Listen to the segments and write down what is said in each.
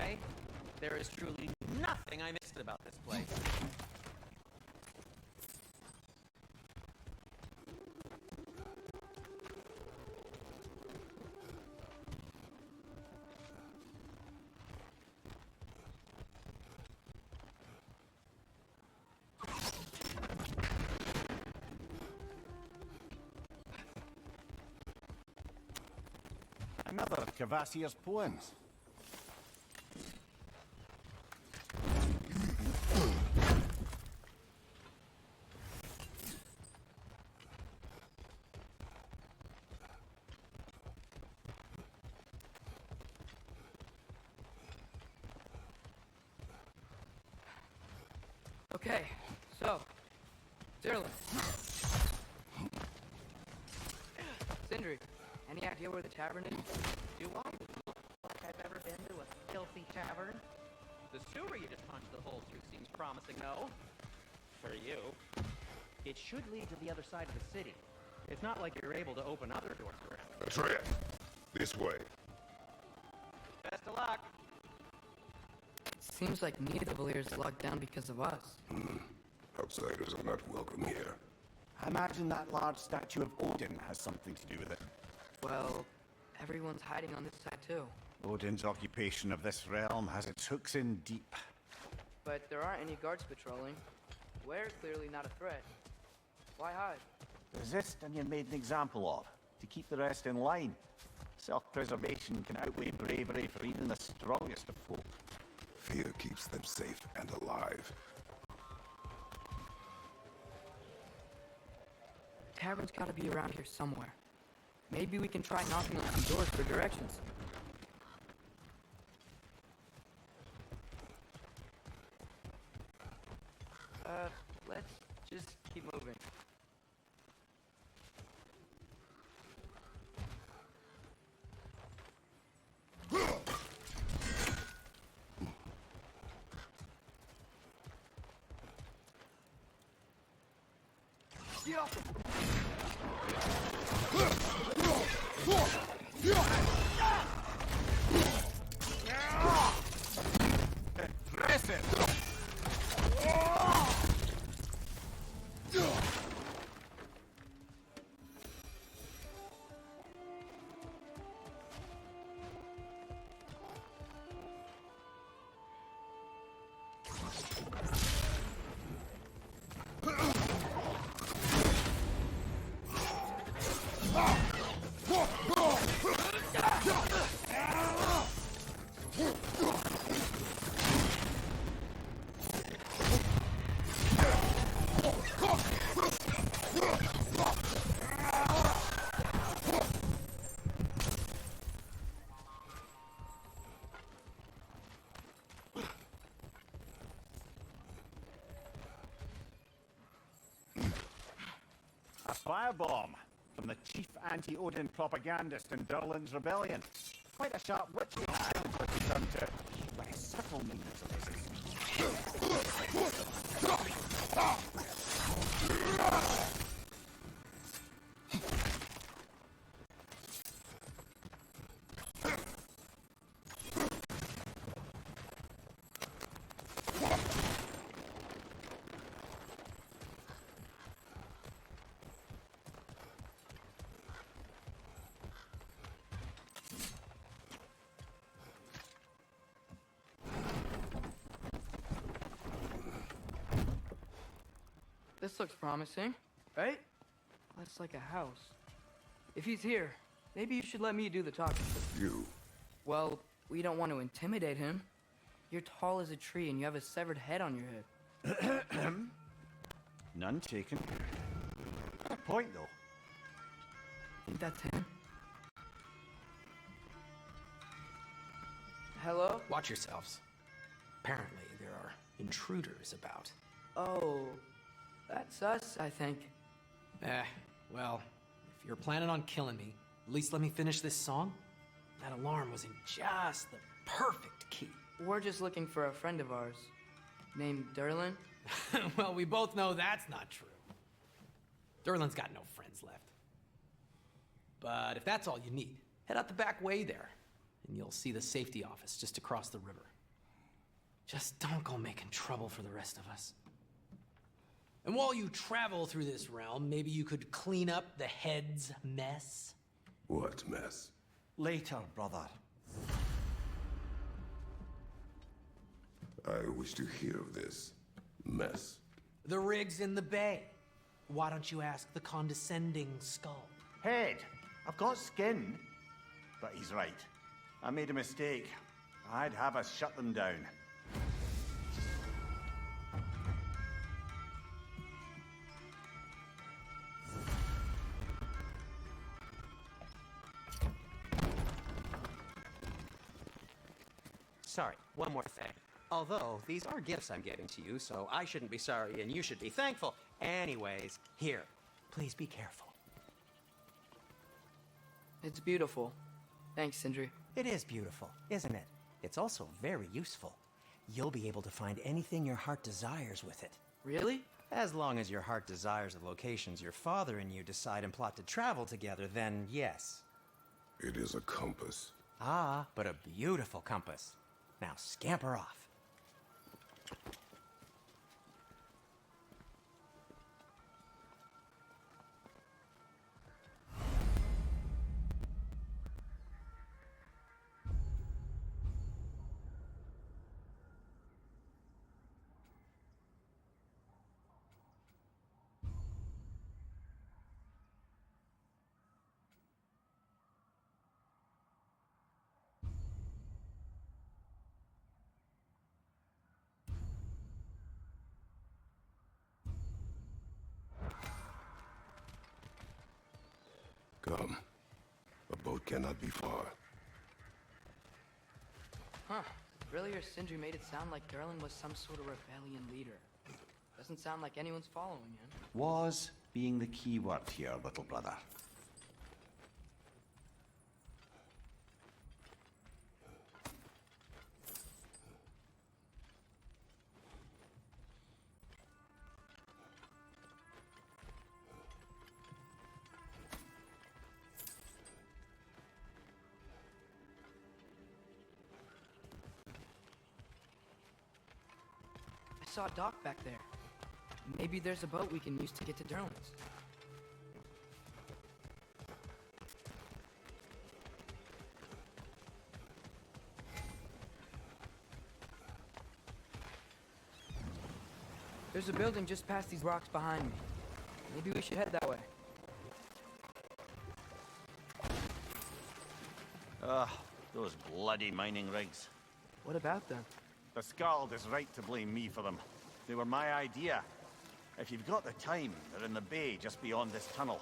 say, there is truly nothing I missed about this place. Another of Kvasir's poems. Okay, so, Zerlin. Sindri, any idea where the tavern is? Do I look like I've ever been to a filthy tavern? The sewer you just punched the hole through seems promising, though. For you. It should lead to the other side of the city. It's not like you're able to open other doors around. Atreus, this way. Best of luck. Seems like Nidavelir's locked down because of us. Outsiders are not welcome here. I imagine that large statue of Odin has something to do with it. Well, everyone's hiding on this side too. Odin's occupation of this realm has its hooks in deep. But there aren't any guards patrolling. We're clearly not a threat. Why hide? Resist and you're made an example of, to keep the rest in line. Self-preservation can outweigh bravery for even the strongest of folk. Fear keeps them safe and alive. Tavern's gotta be around here somewhere. Maybe we can try knocking on some doors for directions. Let's just keep moving. A firebomb from the chief anti-Odin propagandist in Durlin's rebellion. Quite a sharp witch we had, what he's done to by subtle means of This looks promising, right? That's like a house. If he's here, maybe you should let me do the talking. You. Well, we don't want to intimidate him. You're tall as a tree and you have a severed head on your head. None taken. Good point, though. Think that's him? Hello? Watch yourselves. Apparently, there are intruders about. Oh, that's us, I think. Well, if you're planning on killing me, at least let me finish this song. That alarm was in just the perfect key. We're just looking for a friend of ours, named Durlin. Well, we both know that's not true. Durlin's got no friends left. But if that's all you need, head out the back way there, and you'll see the safety office just across the river. Just don't go making trouble for the rest of us. And while you travel through this realm, maybe you could clean up the head's mess? What mess? Later, brother. I wish to hear of this mess. The rig's in the bay. Why don't you ask the condescending skull? Head, I've got skin. But he's right. I made a mistake. I'd have us shut them down. Sorry, one more thing. Although, these are gifts I'm giving to you, so I shouldn't be sorry and you should be thankful. Anyways, here, please be careful. It's beautiful. Thanks, Sindri. It is beautiful, isn't it? It's also very useful. You'll be able to find anything your heart desires with it. Really? As long as your heart desires the locations your father and you decide and plot to travel together, then yes. It is a compass. Ah, but a beautiful compass. Now scamper off. Come. A boat cannot be far. Huh. Earlier, Sindri made it sound like Durlin was some sort of rebellion leader. Doesn't sound like anyone's following him. Was being the key word here, little brother. I saw a dock back there. Maybe there's a boat we can use to get to Durlin's. There's a building just past these rocks behind me. Maybe we should head that way. Ugh, those bloody mining rigs. What about them? The Skald is right to blame me for them. They were my idea. If you've got the time, they're in the bay just beyond this tunnel.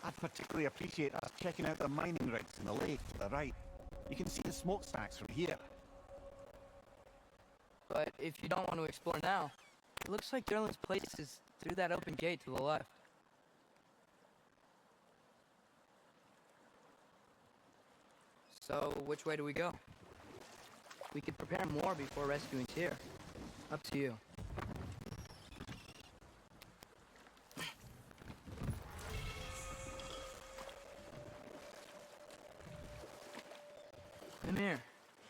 I'd particularly appreciate us checking out the mining rigs in the lake to the right. You can see the smokestacks from here. But if you don't want to explore now, it looks like Durlin's place is through that open gate to the left. So, which way do we go? We could prepare more before rescuing Tyr. Up to you. Come here.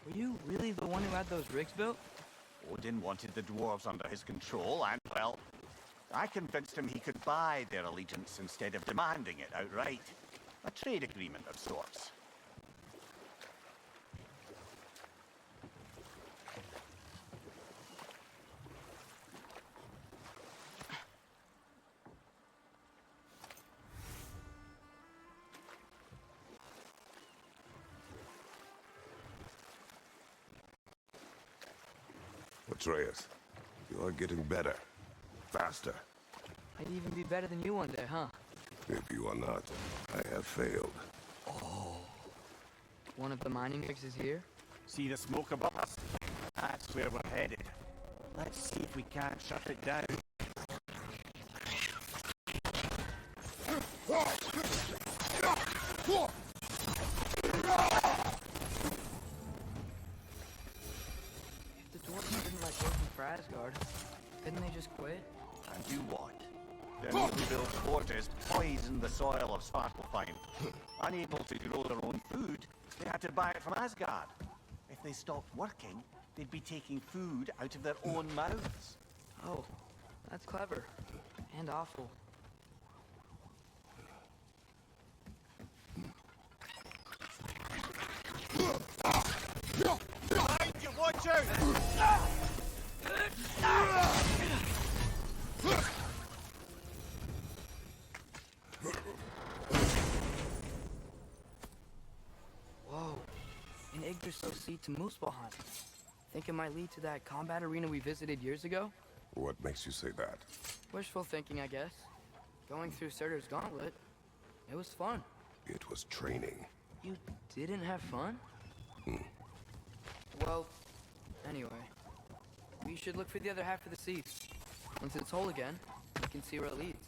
Were you really the one who had those rigs built? Odin wanted the dwarves under his control, and, well, I convinced him he could buy their allegiance instead of demanding it outright. A trade agreement of sorts. Atreus, you are getting better. Faster. I'd even be better than you one day, huh? If you are not, I have failed. One of the mining rigs is here? See the smoke above us? That's where we're headed. Let's see if we can't shut it down. If the dwarves didn't like working for Asgard, couldn't they just quit? And do what? The people who built forges poisoned the soil of Svartalfheim. Unable to grow their own food, they had to buy it from Asgard. If they stopped working, they'd be taking food out of their own mouths. Oh, that's clever. And awful. Behind you, watch out! Whoa. An Yggdrasil seed to Muspelheim. Think it might lead to that combat arena we visited years ago? What makes you say that? Wishful thinking, I guess. Going through Surtur's gauntlet. It was fun. It was training. You didn't have fun? Well, anyway. We should look for the other half of the seed. Once it's whole again, we can see where it leads.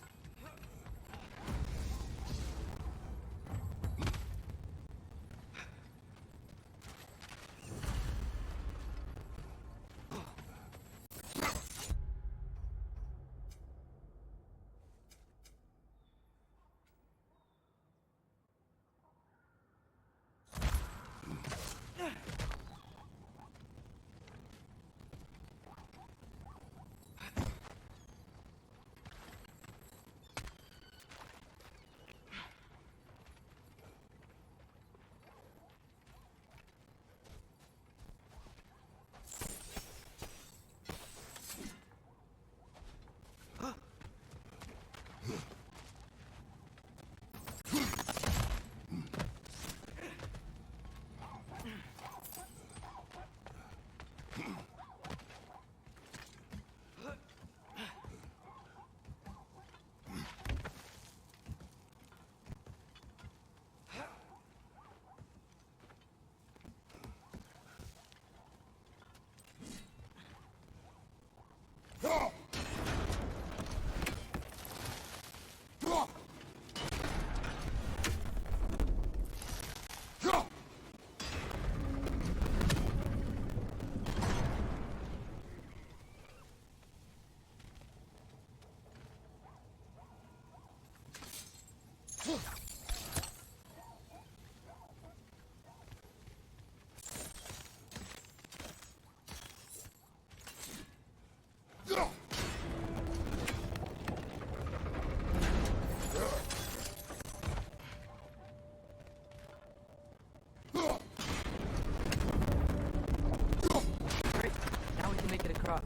Great. Now we can make it across.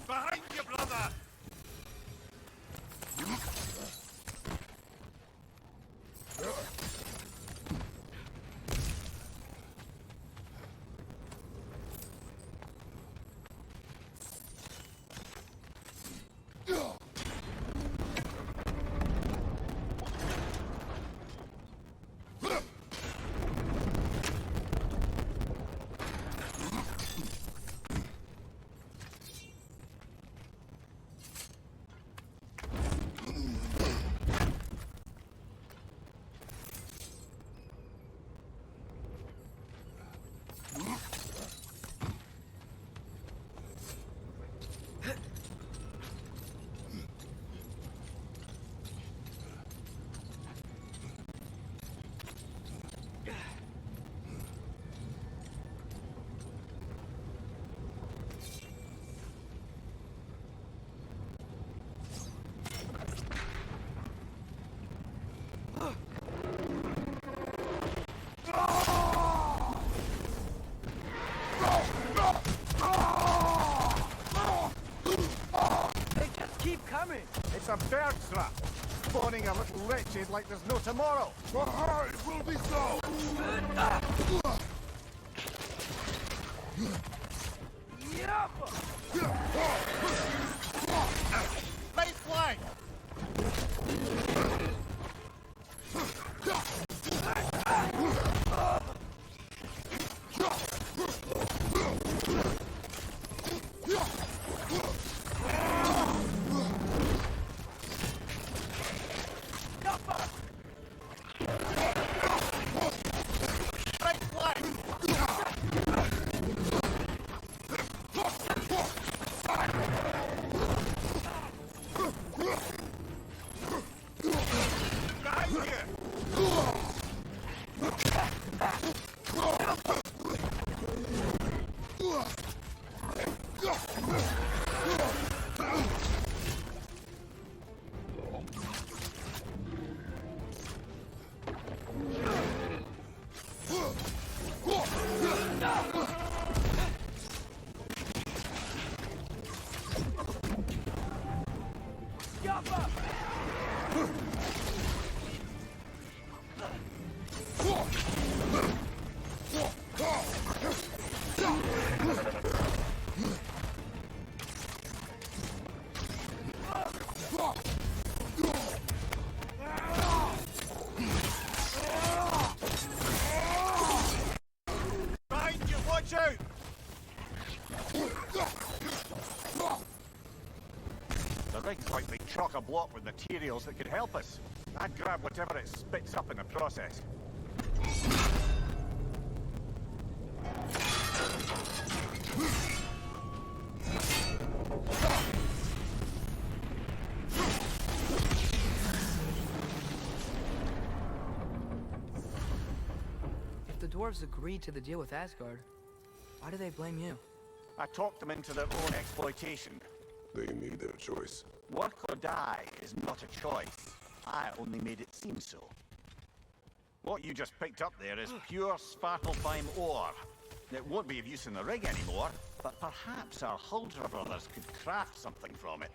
Behind you, brother! It's a bird trap, spawning a little wretched like there's no tomorrow. It will be so! Nice flank! Right, you watch out! The rig's like they chock a block with materials that could help us. I'd grab whatever it spits up in the process. If the dwarves agreed to the deal with Asgard, why do they blame you? I talked them into their own exploitation. They made their choice. Work or die is not a choice. I only made it seem so. What you just picked up there is pure Svartalfheim ore. It won't be of use in the rig anymore, but perhaps our Huldra brothers could craft something from it.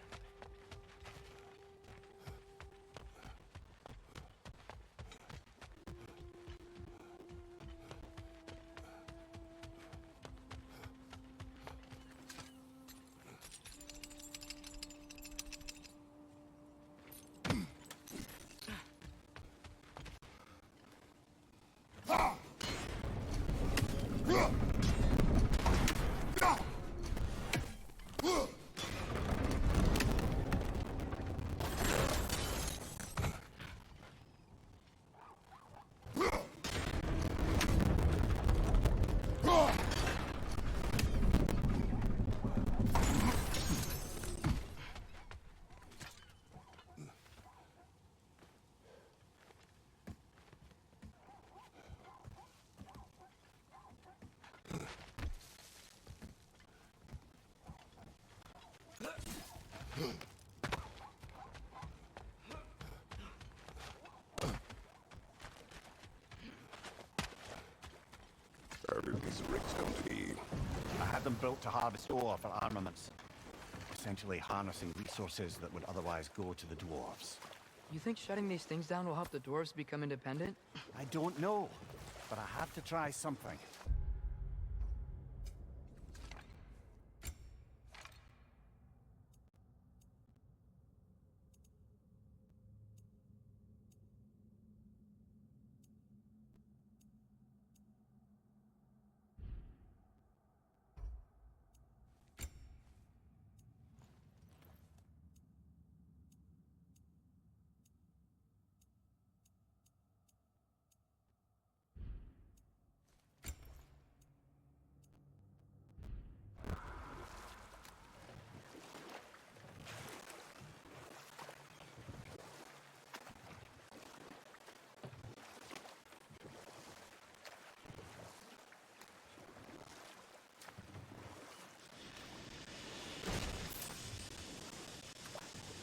How did these rigs come to be? I had them built to harvest ore for armaments. Essentially harnessing resources that would otherwise go to the dwarves. You think shutting these things down will help the dwarves become independent? I don't know, but I have to try something.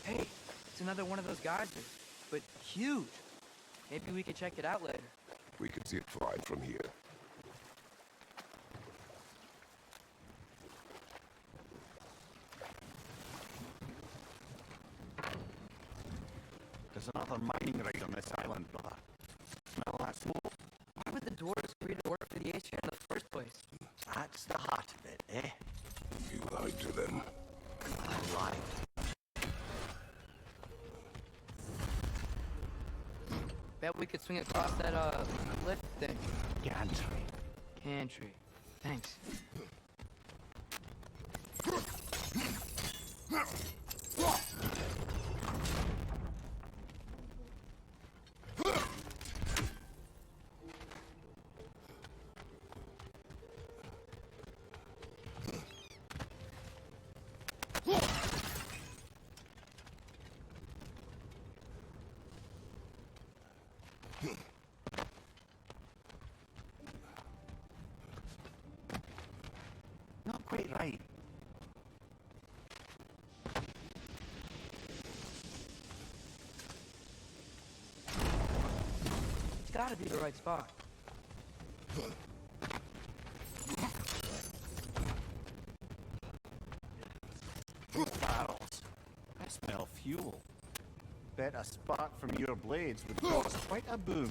Hey, it's another one of those geysers, but huge. Maybe we could check it out later. We could see it fine from here. There's another mining rig on this island, brother. Smell that smoke? Why would the dwarves agree to work for the Aesir in the first place? That's the heart of it, eh? You lied to them. I lied. Bet we could swing across that, lift thing. Gantry. Gantry. Thanks. Not quite right. It's gotta be the right spot. Barrels. I smell fuel. bet a spark from your blades would cause quite a boom.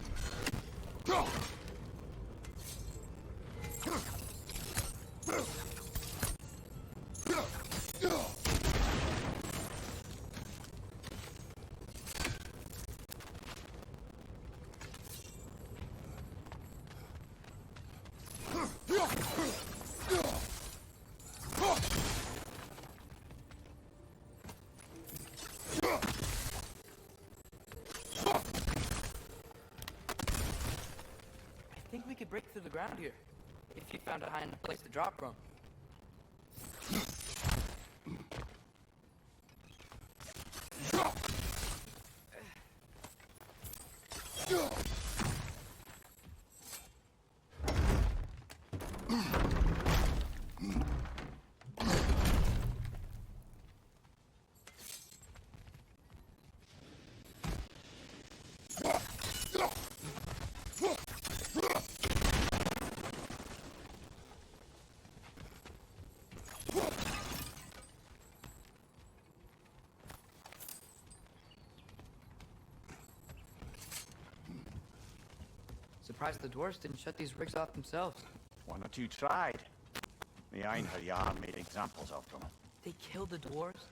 I think we could break through the ground here, if you found a high enough place to drop from. Surprised the dwarves didn't shut these rigs off themselves. One or two tried. The Einherjar made examples of them. They killed the dwarves?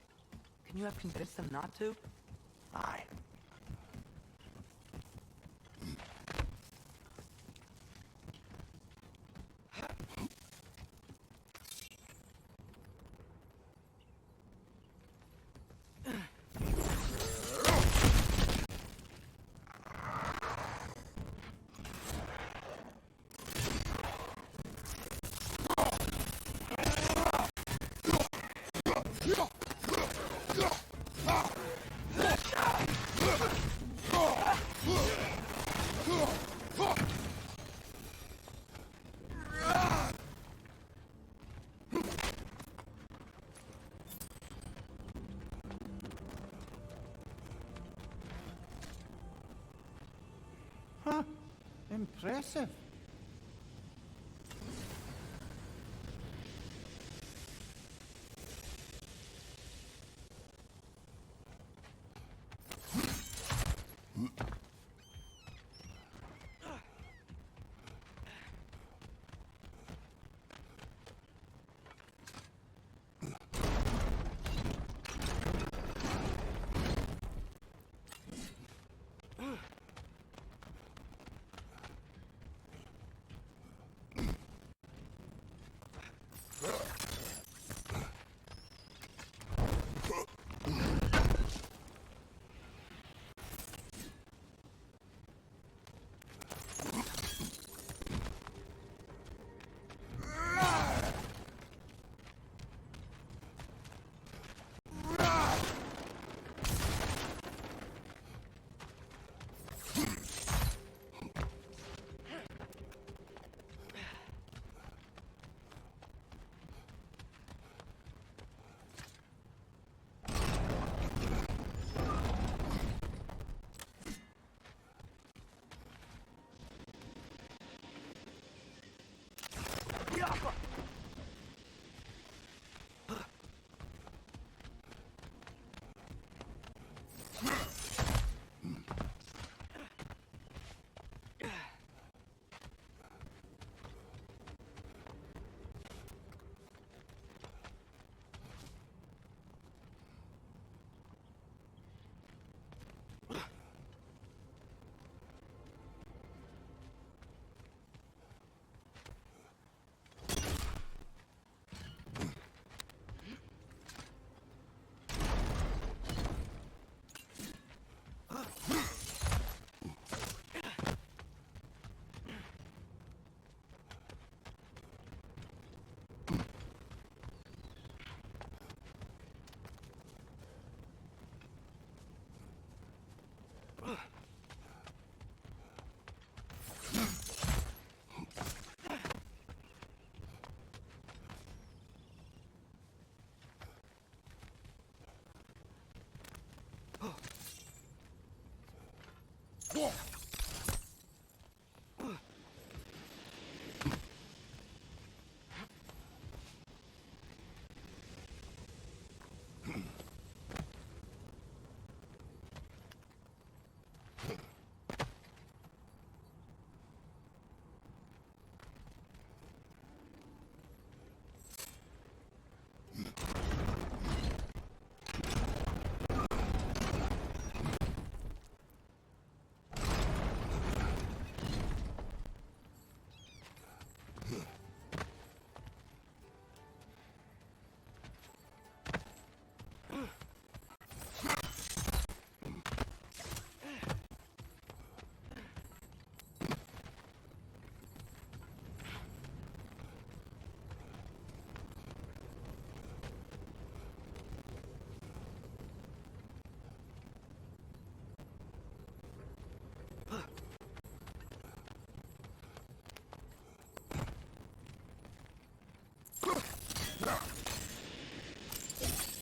Can you have convinced them not to? Aye. Huh. Impressive.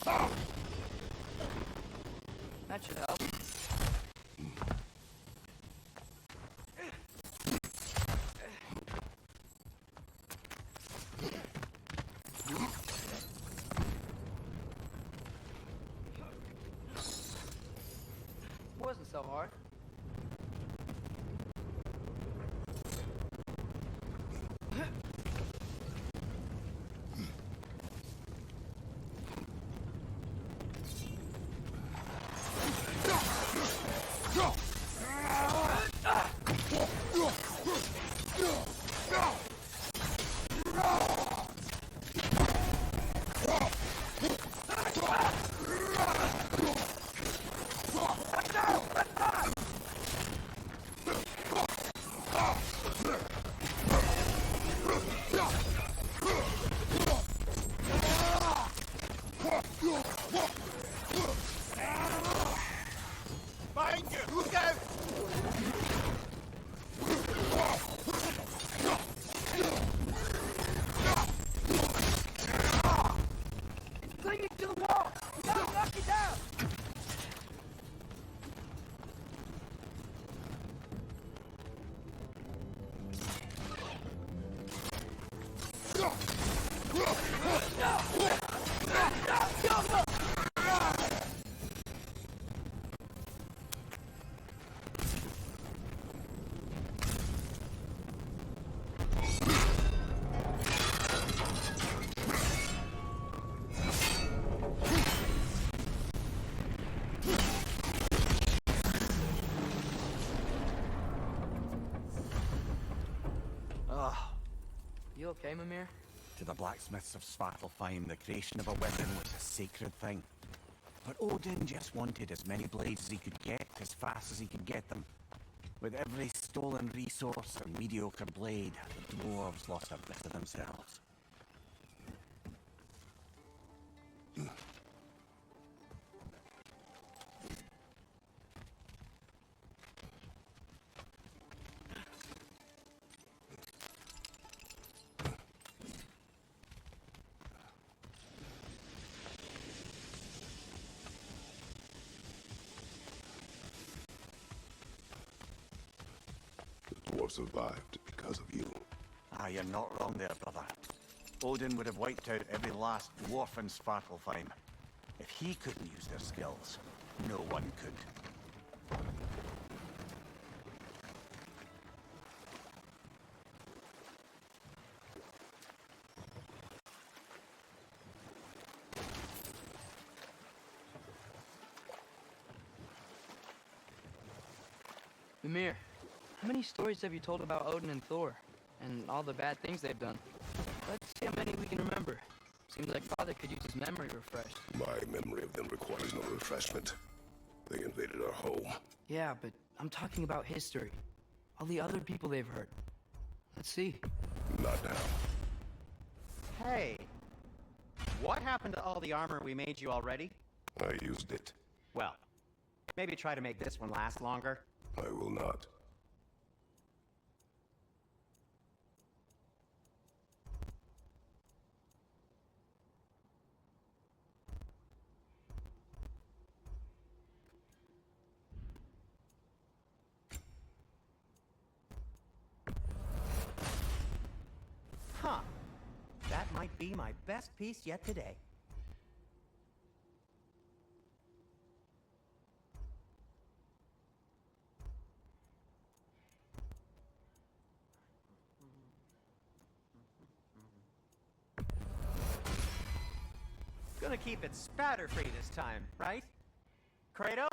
That should help. Wasn't so hard. Behind you! Look out! Clinging to the wall! Don't knock it down! You okay, Mimir? To the blacksmiths of Svartalfheim, the creation of a weapon was a sacred thing. But Odin just wanted as many blades as he could get, as fast as he could get them. With every stolen resource or mediocre blade, the dwarves lost a bit of themselves. The dwarf survived because of you. Ah, you're not wrong there, brother. Odin would have wiped out every last dwarf in Svartalfheim. If he couldn't use their skills, no one could. Mimir, how many stories have you told about Odin and Thor? And all the bad things they've done? Let's see how many we can remember. Seems like Father could use his memory refreshed. My memory of them requires no refreshment. They invaded our home. Yeah, but I'm talking about history. All the other people they've hurt. Let's see. Not now. Hey, what happened to all the armor we made you already? I used it. Well, maybe try to make this one last longer. I will not. Huh. That might be my best piece yet today. Gonna keep it spatter-free this time, right? Kratos?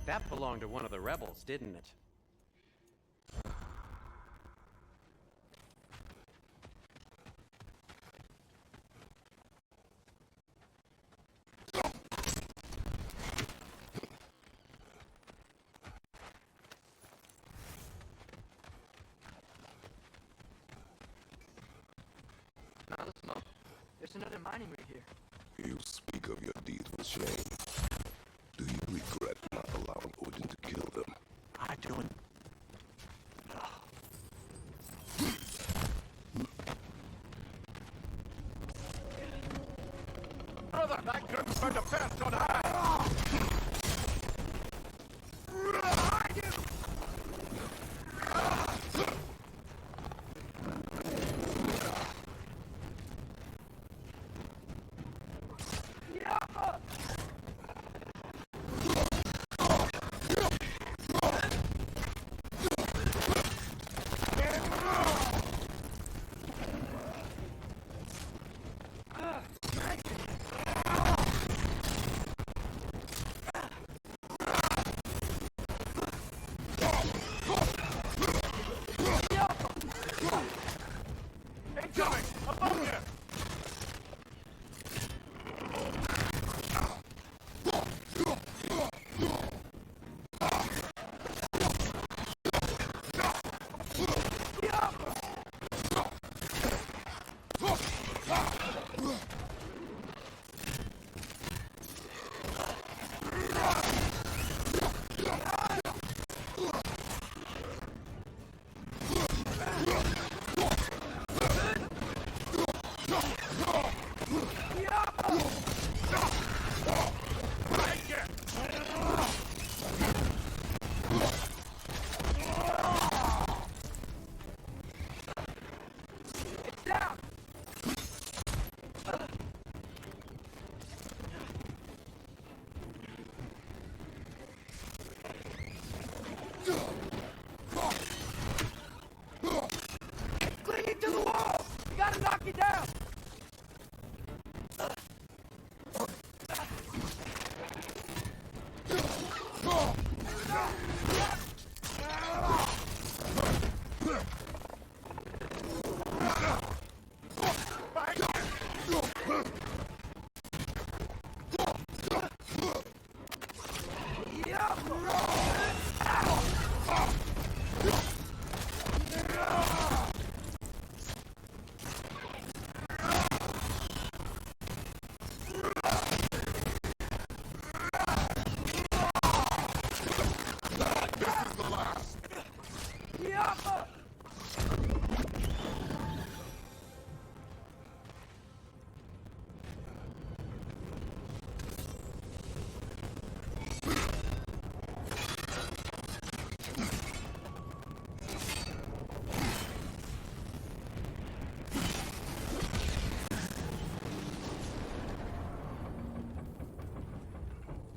That belonged to one of the rebels, didn't it? Now the smoke. There's another mining rig here. You speak of your deeds with shame. Do you regret not allowing Odin to kill them? I don't. brother! That group's found a first on high!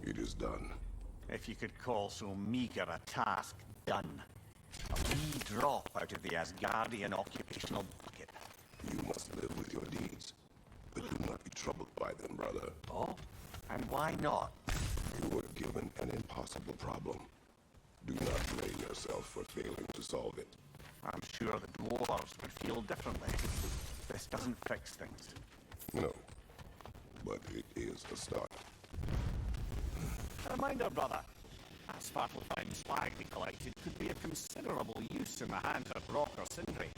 It is done. If you could call so meager a task done. A wee drop out of the Asgardian occupational bucket. You must live with your deeds, but do not be troubled by them, brother. Oh? And why not? You were given an impossible problem. Do not blame yourself for failing to solve it. I'm sure the dwarves would feel differently. This doesn't fix things. No, but it is a start. A reminder, brother. That Svartalfheim slag we collected could be of considerable use in the hands of Rock or Sindri.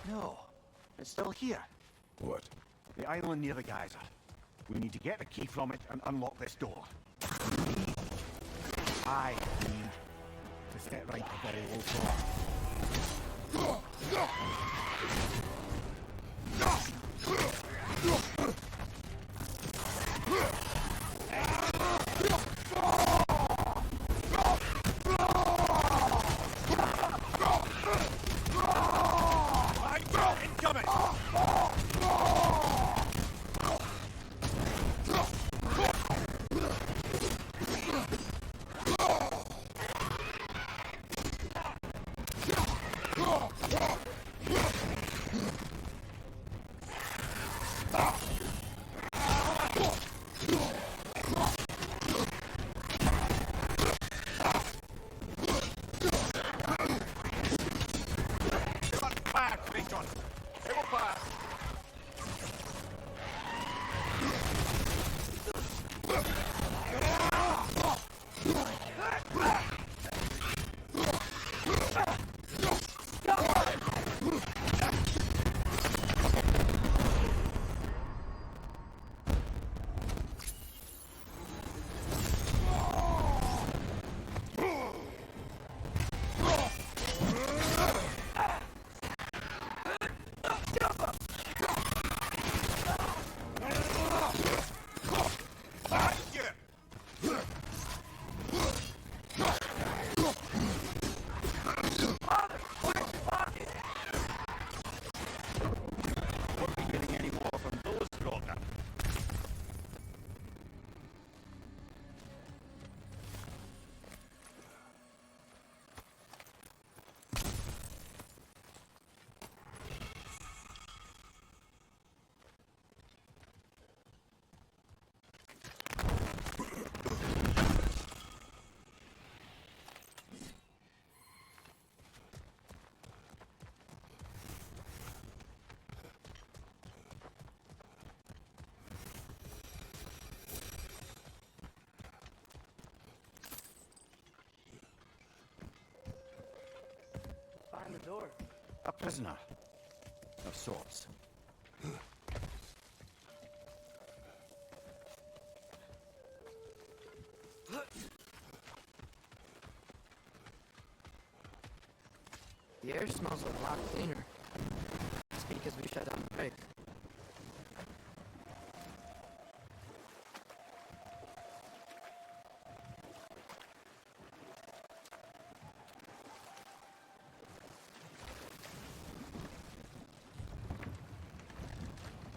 No, it's still here. What? The island near the geyser. We need to get the key from it and unlock this door. I need to set right the very old door. Find the door. A prisoner. Of sorts. The air smells a lot cleaner. It's because we shut down the break.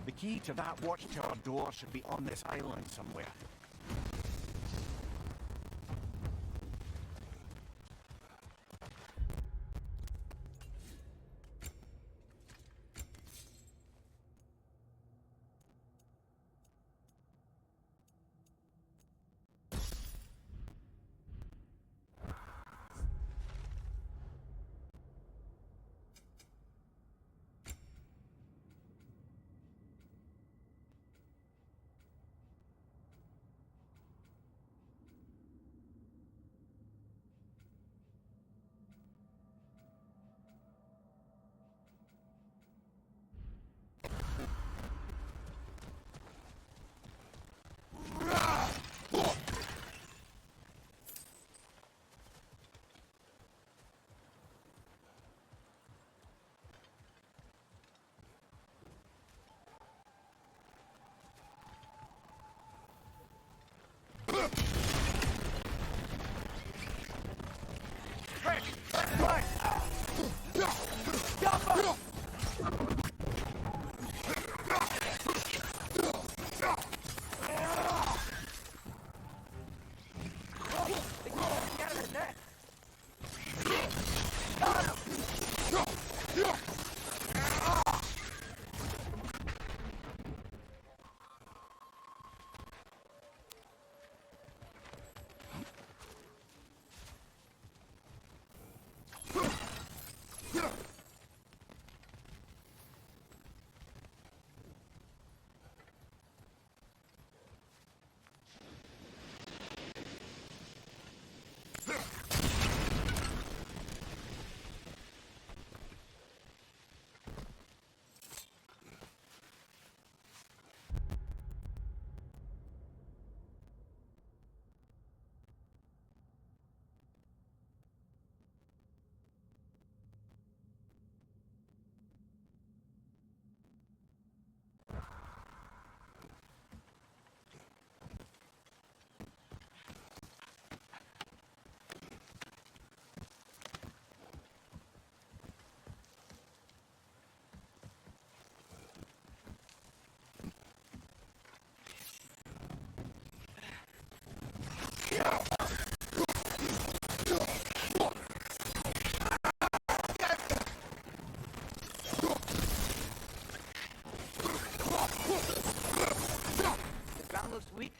The key to that watchtower door should be on this island somewhere.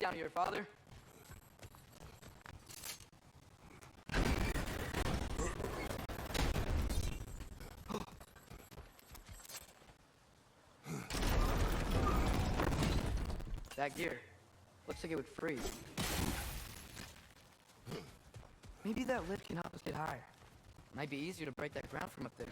down here, Father. That gear. Looks like it would freeze. Maybe that lift can help us get higher. Might be easier to break that ground from up there.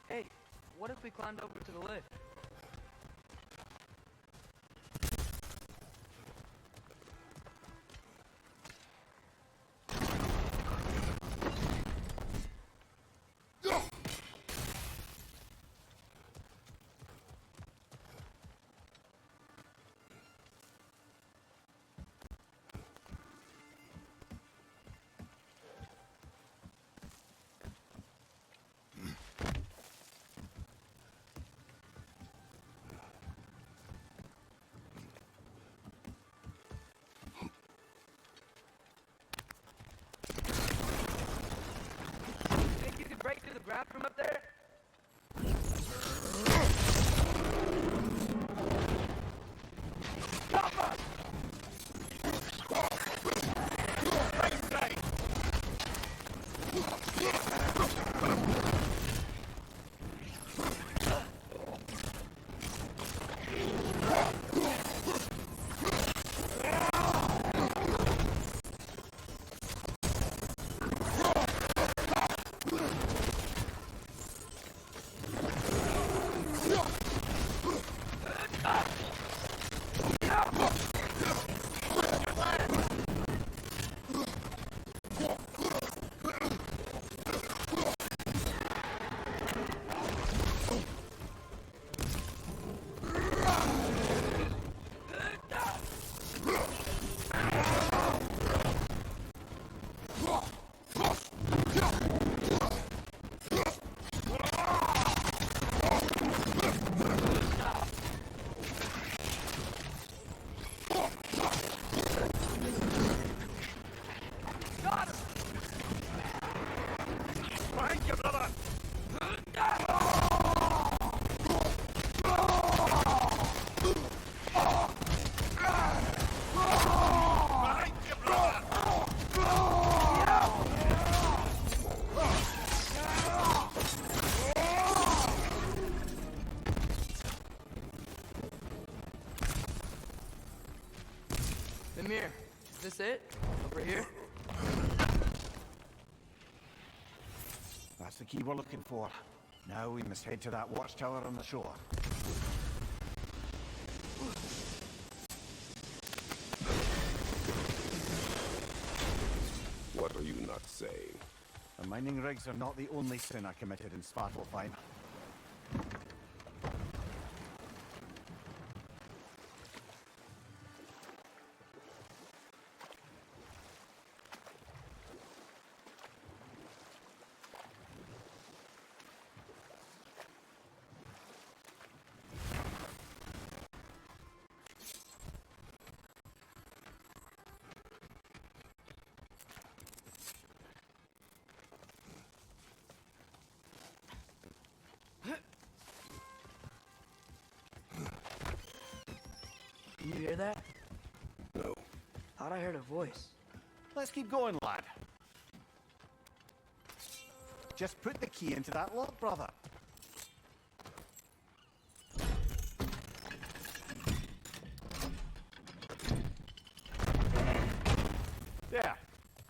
Hey, what if we climbed over to the lift? Think you could break through the ground from up there? Stop us! Mimir, is this it? Over here? That's the key we're looking for. Now we must head to that watchtower on the shore. What are you not saying? The mining rigs are not the only sin I committed in Svartalfheim. Can you hear that? No. Thought I heard a voice. Let's keep going, lad. Just put the key into that lock, brother. There.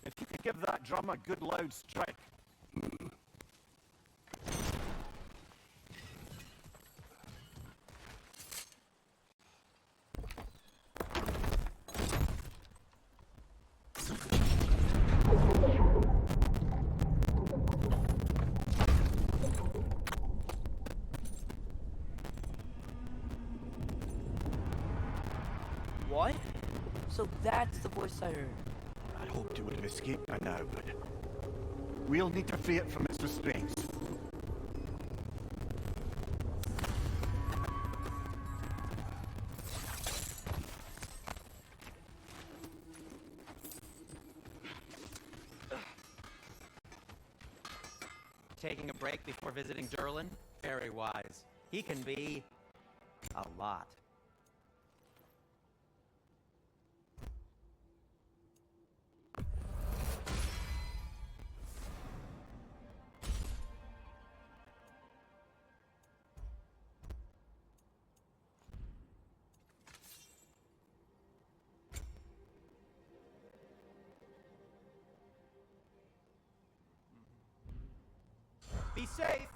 If you could give that drum a good loud strike. So that's the voice I heard. I'd hoped it would have escaped by now, but we'll need to free it from its restraints. Taking a break before visiting Durlin? Very wise. He can be a lot. Be safe!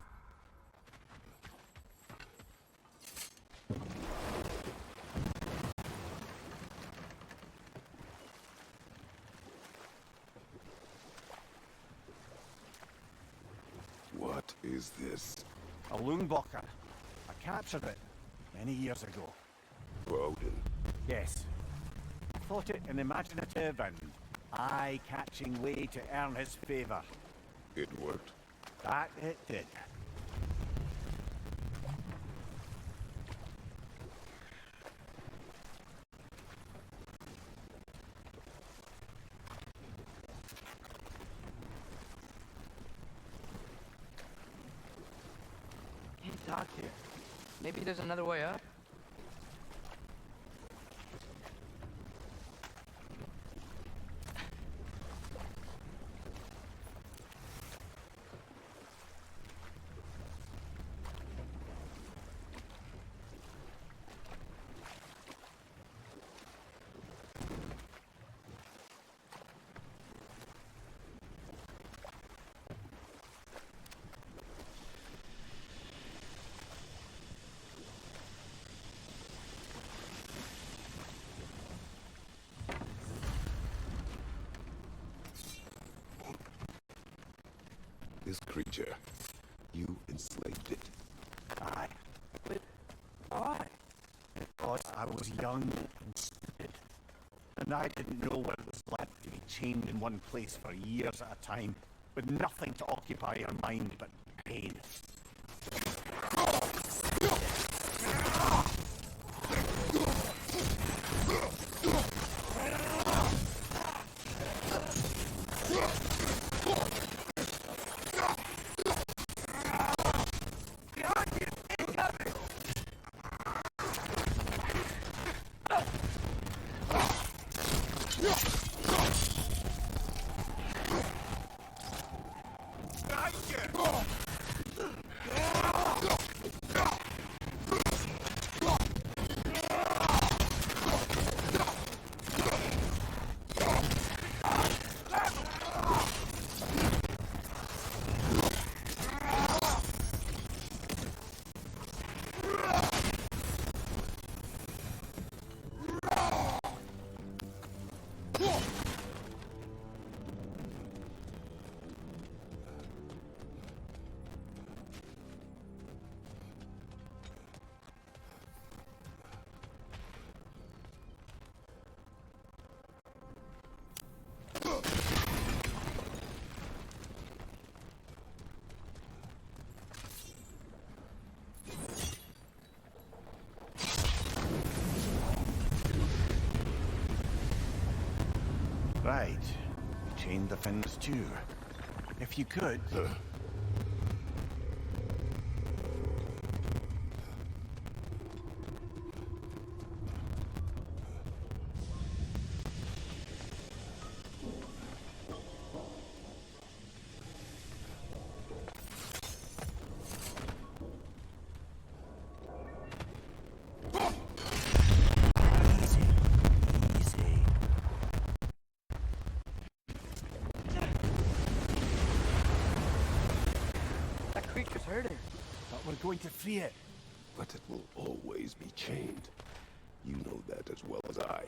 What is this? A Loonbocker. I captured it many years ago. For Odin. Yes. I thought it an imaginative and eye-catching way to earn his favor. It worked. That it did. Can't talk here. Maybe there's another way up. This creature, you enslaved it. Aye. But why? Because I was young and stupid. And I didn't know what it was like to be chained in one place for years at a time, with nothing to occupy your mind but pain. Right. Chain the fins too. If you could. Creature's hurting. But we're going to free it. But it will always be chained. You know that as well as I.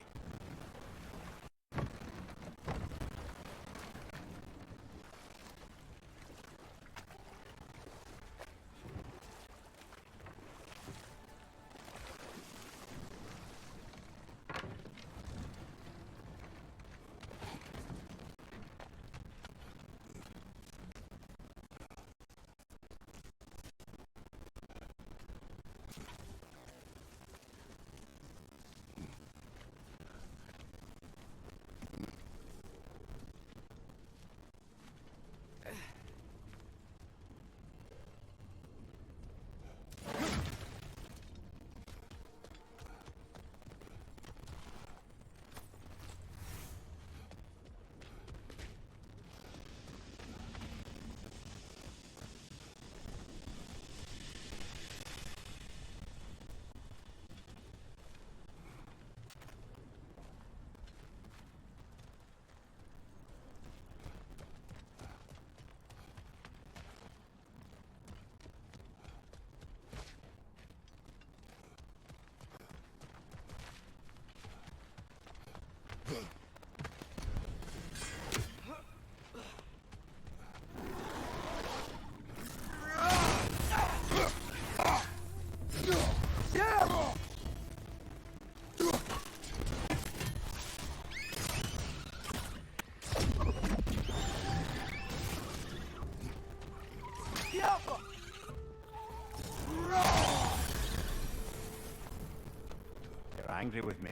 angry with me,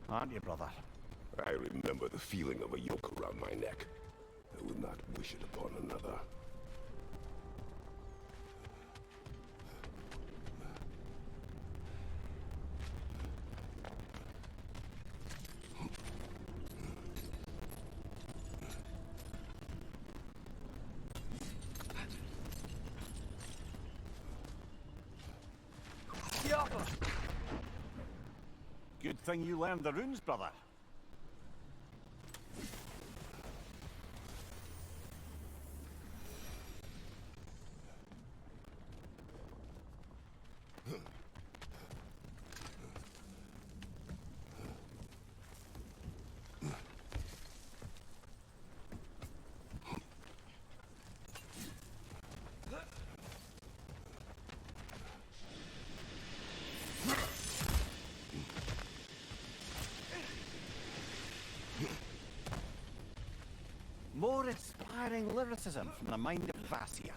aren't you, brother? I remember the feeling of a yoke around my neck. I would not wish it upon another. Good thing you learned the runes, brother. More inspiring lyricism from the mind of Vassia.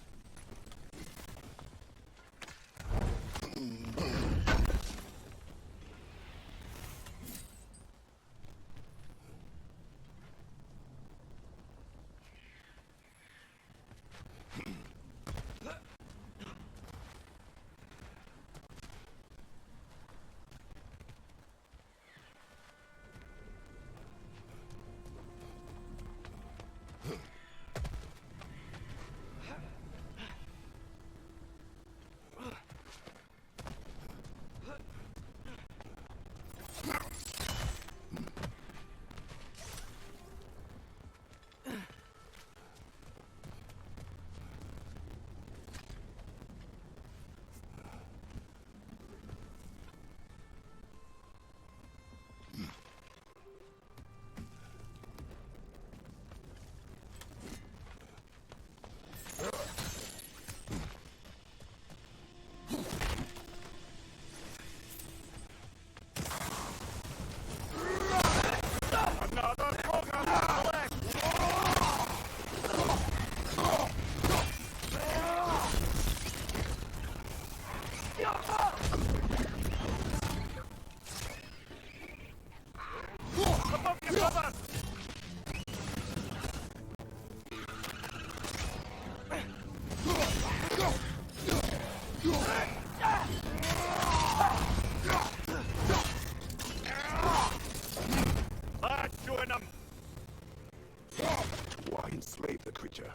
Why enslave the creature?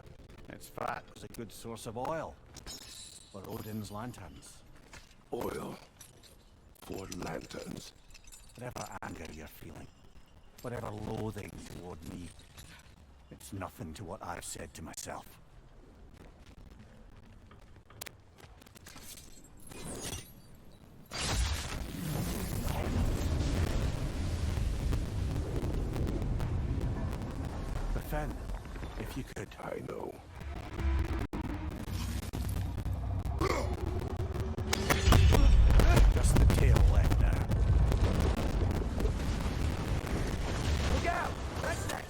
Its fat was a good source of oil for Odin's lanterns. Oil for lanterns. Whatever anger you're feeling, whatever loathing toward me, it's nothing to what I've said to myself. But then, if you could... I know. Just the tail left now. Look out! That's it!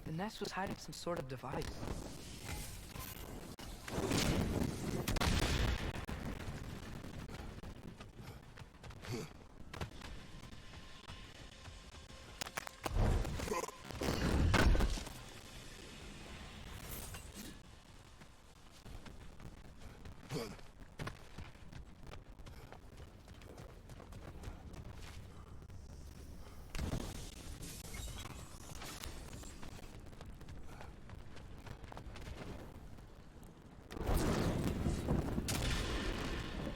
The nest was hiding some sort of device.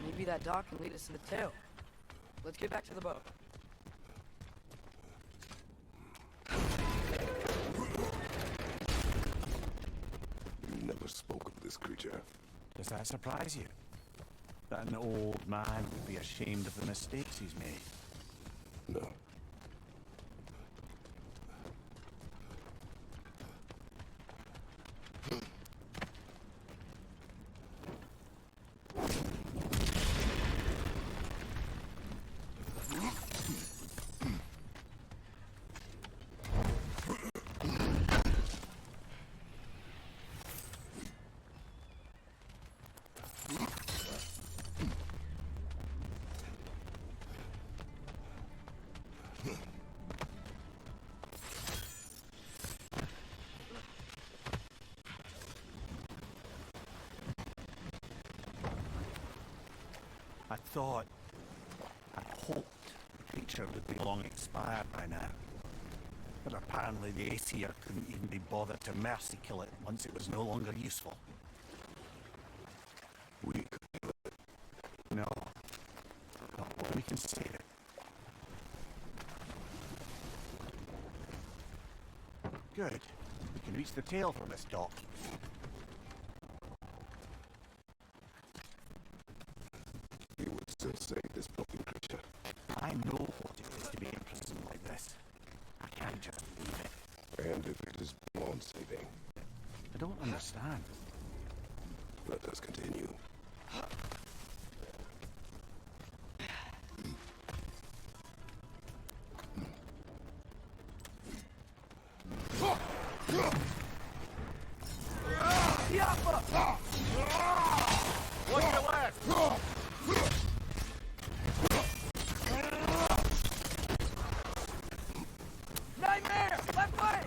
Maybe that dock can lead us to the tail. Let's get back to the boat. You never spoke of this creature. Does that surprise you? That an old man would be ashamed of the mistakes he's made? No. I thought, I hoped the creature would be long expired by now. But apparently the Aesir couldn't even be bothered to mercy kill it once it was no longer useful. We could kill it. No. Not when we can save it. Good. We can reach the tail from this dock. You would still save this broken creature. I know what it is to be imprisoned like this. I can't just leave it. And if it is beyond saving, I don't understand. let us continue. Watch your left! Nightmare! Left way!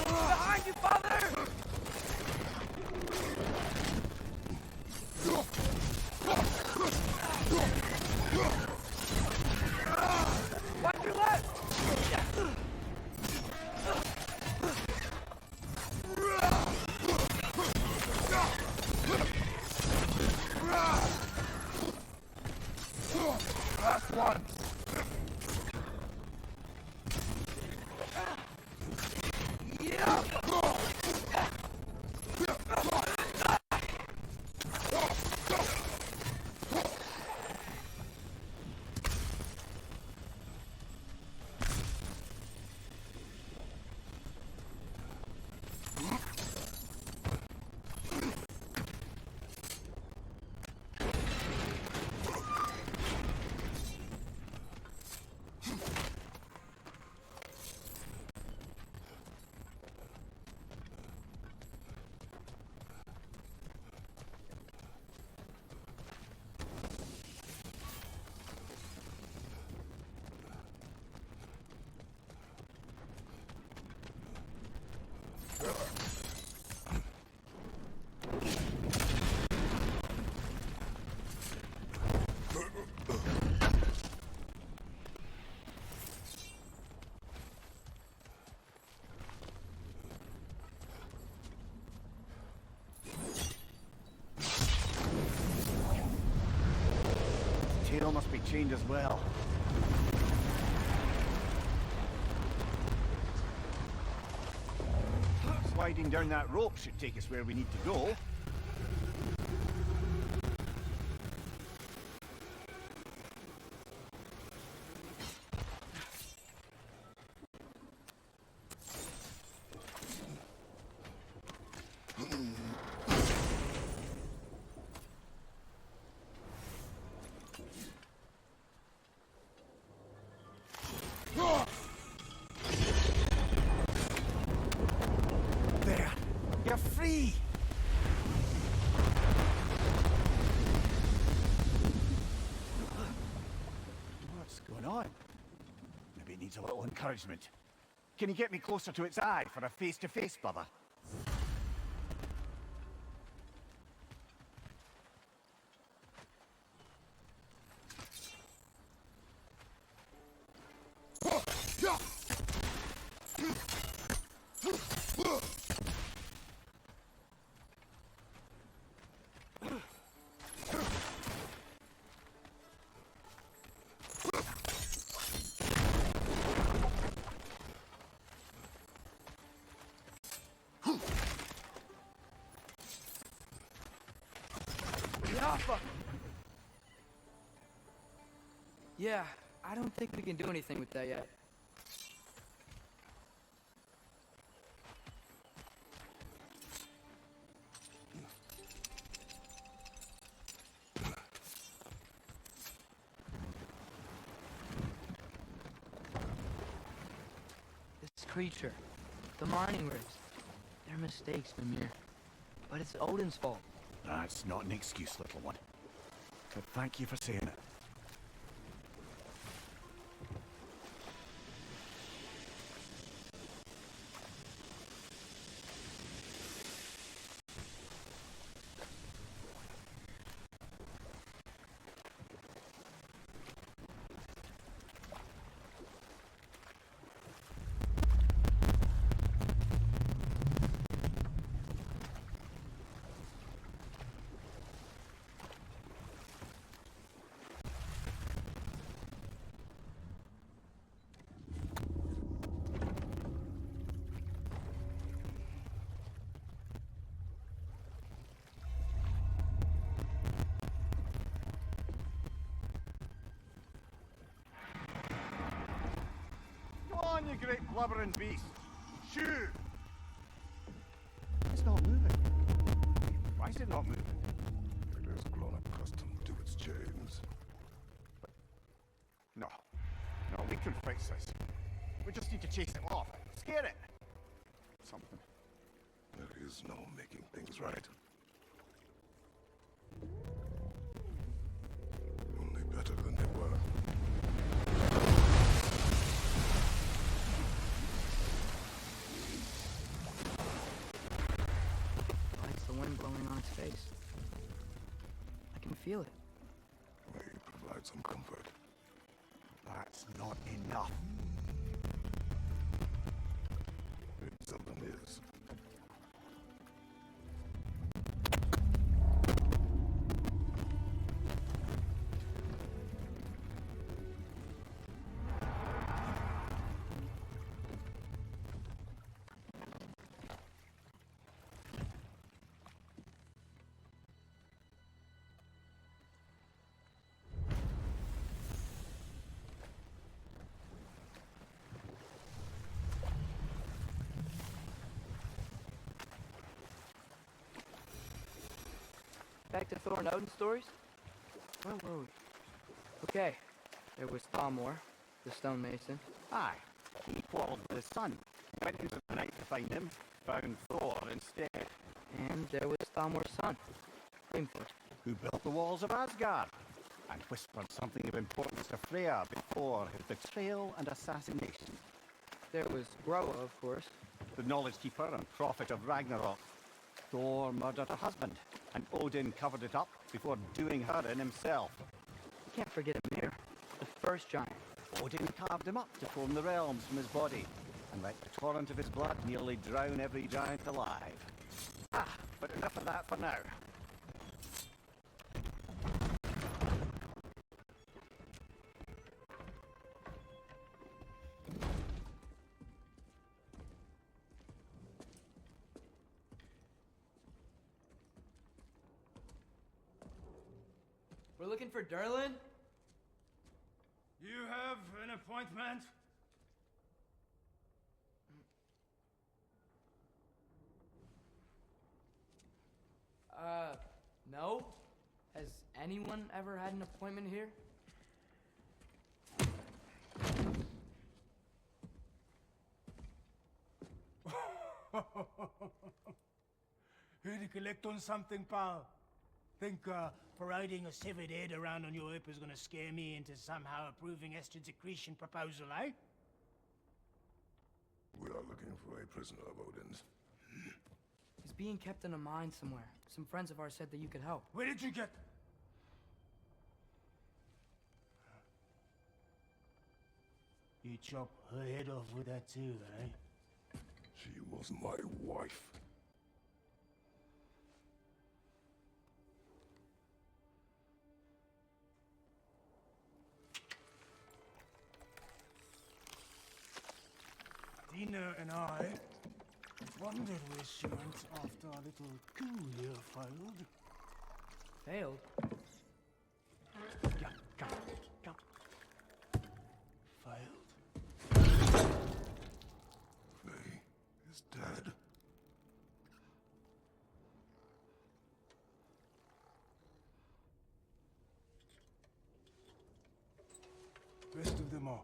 Behind you, father! Watch your left! Last one! Tail must be chained as well. Sliding down that rope should take us where we need to go. There! You're free! What's going on? Maybe it needs a little encouragement. Can you get me closer to its eye for a face-to-face, brother? fuck. Yeah, I don't think we can do anything with that yet. This creature, the mining rigs, they're mistakes, Mimir. But it's Odin's fault. That's not an excuse, little one. But thank you for saying it. You great blubbering beast! Shoot! It's not moving. Why is it not moving? It has grown accustomed to its chains. No. No, we can fix this. We just need to chase it off. Scare it! Something. There is no making things right. Only better than they were. Blowing on its face. I can feel it. May provide some comfort. That's not enough. It seldom is. Back to Thor and Odin stories? Where were we? Okay, there was Thalmor, the stonemason. Aye. He quarreled with his son. Went into the night to find him. Found Thor instead. And there was Thalmor's son, Fimbulwinter. Who built the walls of Asgard. And whispered something of importance to Freya before his betrayal and assassination. There was Groa, of course. The knowledge keeper and prophet of Ragnarok. Thor murdered her husband, and Odin covered it up before doing her in himself. You can't forget Ymir, the first giant. Odin carved him up to form the realms from his body, and let the torrent of his blood nearly drown every giant alive. But enough of that for now. We're looking for Durlin? You have an appointment? No. Has anyone ever had an appointment here? Here to collect on something, pal? Think, parading a severed head around on your hip is gonna scare me into somehow approving Estrid's accretion proposal, eh? We are looking for a prisoner of Odin's. He's being kept in a mine somewhere. Some friends of ours said that you could help. Where did you get... You chop her head off with that too, eh? She was my wife. Dina and I wondered where she went after our little coup here failed. Failed? Jump, jump, jump. Failed. Faye is dead. Rest of them are.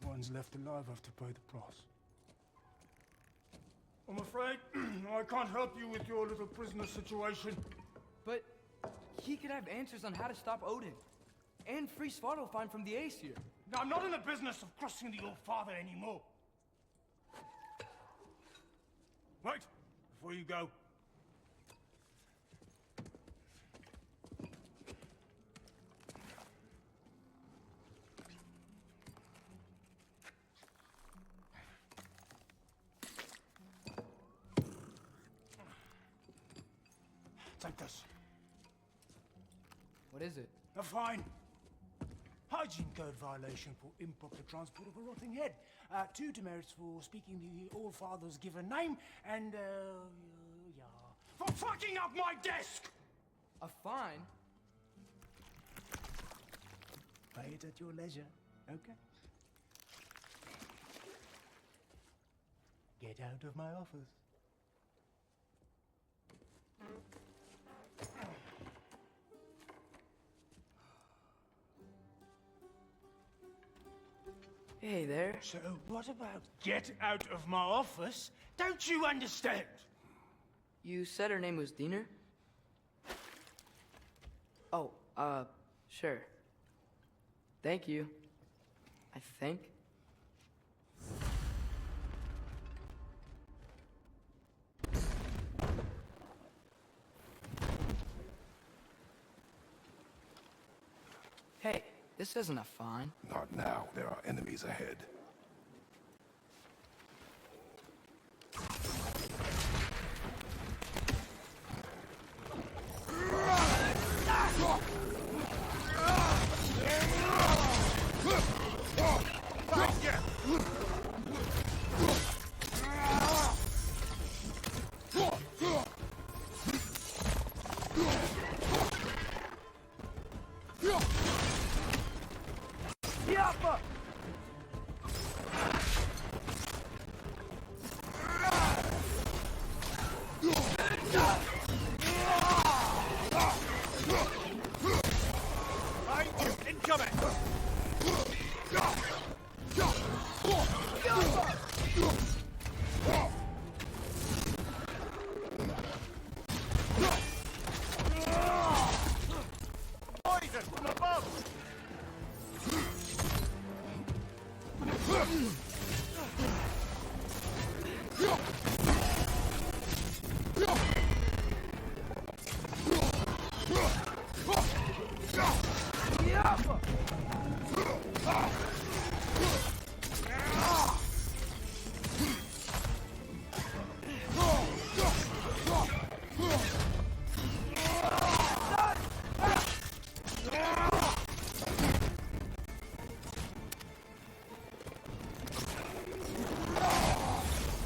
One's left alive after pay the price. I'm afraid I can't help you with your little prisoner situation. But he could have answers on how to stop Odin. And free Svartalfheim from the Aesir. Now, I'm not in the business of crossing the old father anymore. Wait, before you go. Take this. What is it? A fine. Hygiene code violation for improper transport of a rotting head. 2 demerits for speaking the All-Father's given name, and, yeah. For fucking up my desk! A fine? Pay it at your leisure, okay? Get out of my office. Hey there. So what about get out of my office? Don't you understand? You said her name was Diener? Oh, sure. Thank you. I think. Hey, this isn't a fine. Not now. There are enemies ahead.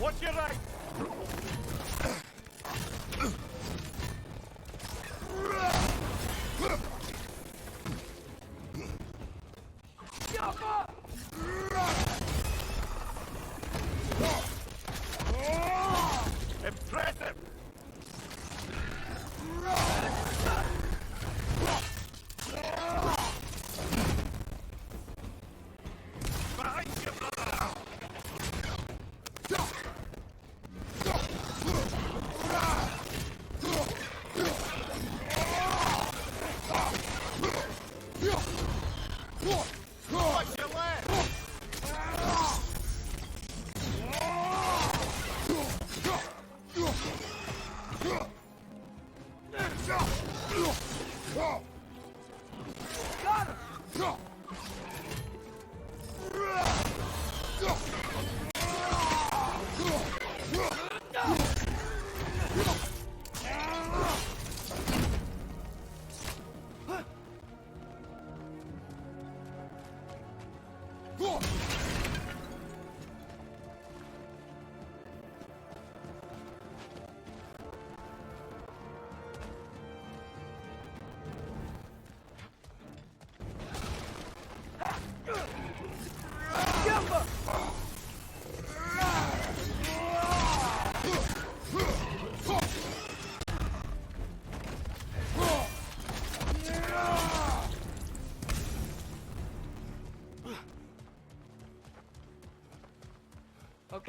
Watch your right!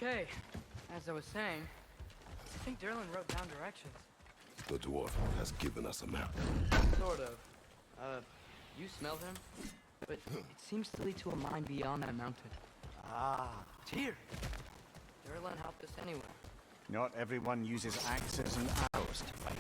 Okay, as I was saying, I think Derlin wrote down directions. The dwarf has given us a map. Sort of. You smell him? But it seems to lead to a mine beyond that mountain. Ah, Tyr! Derlin helped us anyway. not everyone uses axes and arrows to fight.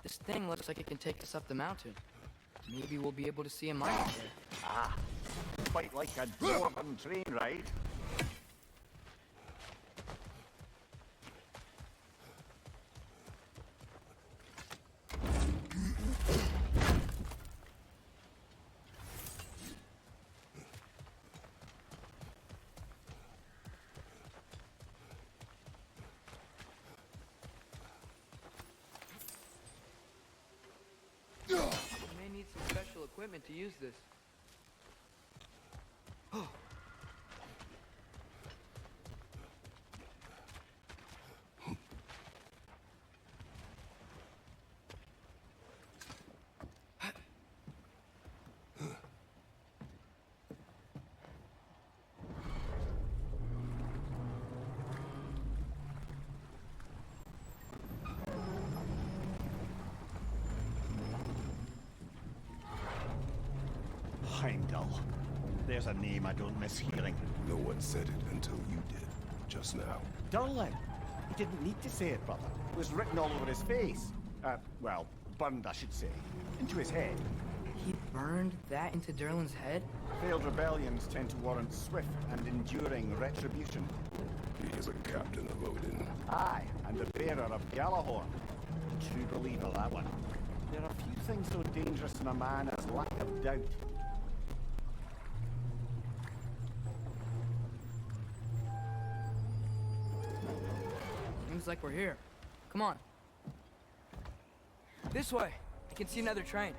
This thing looks like it can take us up the mountain. Maybe we'll be able to see a mine up there. Ah, quite like a dwarven train ride. We may need some special equipment to use this. Heimdall. There's a name I don't miss hearing. No one said it until you did, just now. Durlin. He didn't need to say it, brother. It was written all over his face. Well, burned, I should say. Into his head. He burned that into Derlin's head? Failed rebellions tend to warrant swift and enduring retribution. He is a captain of Odin. Aye, and the bearer of Galahorn. True believer, that one. There are few things so dangerous in a man as lack of doubt. Seems like we're here. Come on. This way. I can see another train.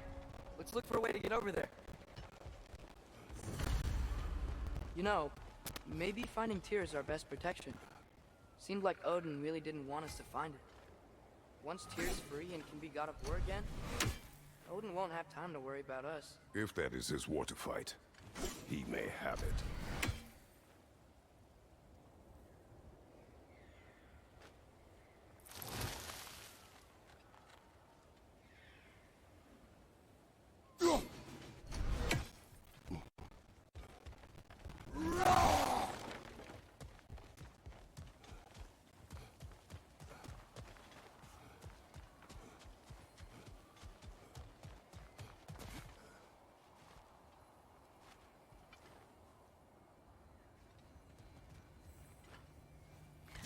Let's look for a way to get over there. You know, maybe finding Tyr is our best protection. Seemed like Odin really didn't want us to find it. Once Tyr's free and can be God of War again, Odin won't have time to worry about us. If that is his war to fight, he may have it.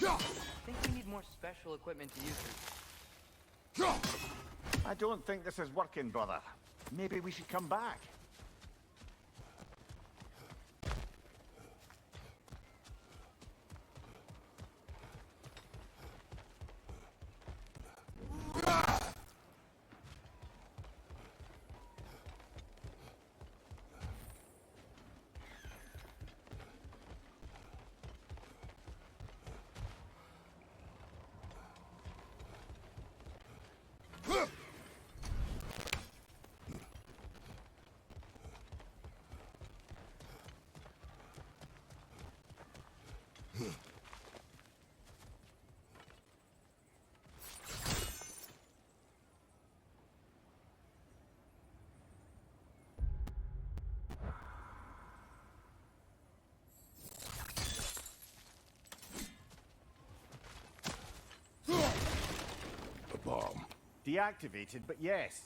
I think we need more special equipment to use this. I don't think this is working, brother. Maybe we should come back. Bomb. Deactivated, but yes.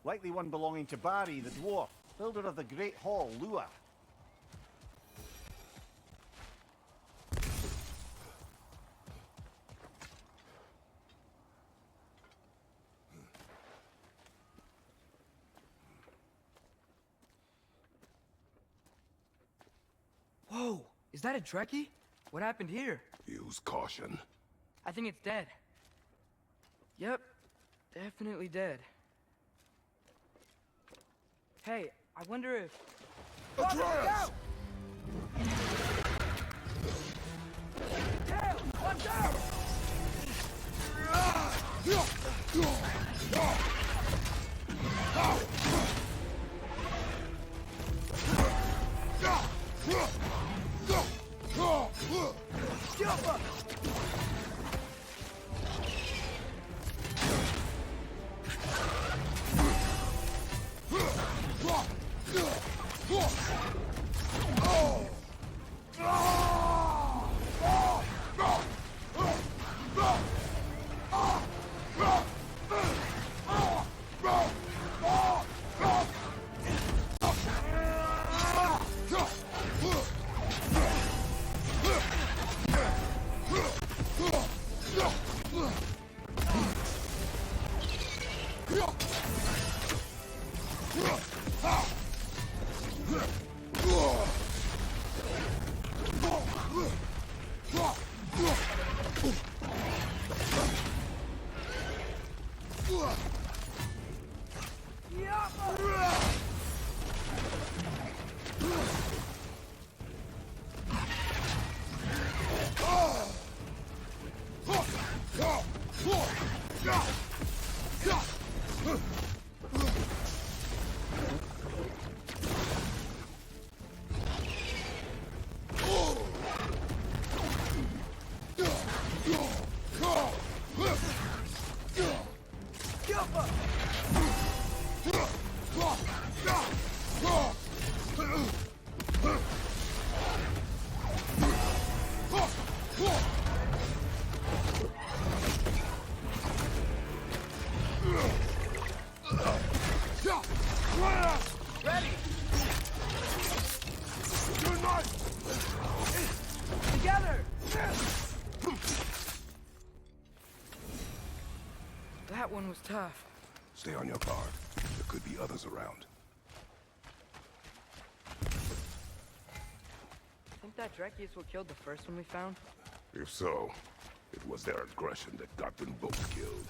Likely one belonging to Barry, the dwarf, builder of the Great Hall, Lua. Whoa, is that a Trekkie? What happened here? Use caution. I think it's dead. Yep, definitely dead. Hey, I wonder if... Atreus! Tail, watch out! Ready! Good night! Together! That one was tough. Stay on your guard. There could be others around. Think that Trekkie is what killed the first one we found? If so, it was their aggression that got them both killed.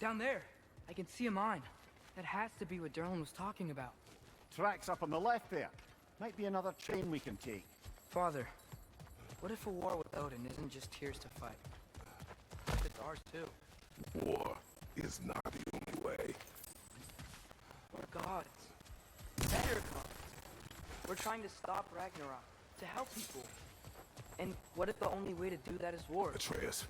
Down there, I can see a mine. That has to be what Derlin was talking about. Tracks up on the left there. Might be another train we can take. Father, what if a war with Odin isn't just tears to fight? What if it's ours too? War is not the only way. We're gods. Better gods. We're trying to stop Ragnarok, to help people. And what if the only way to do that is war? Atreus,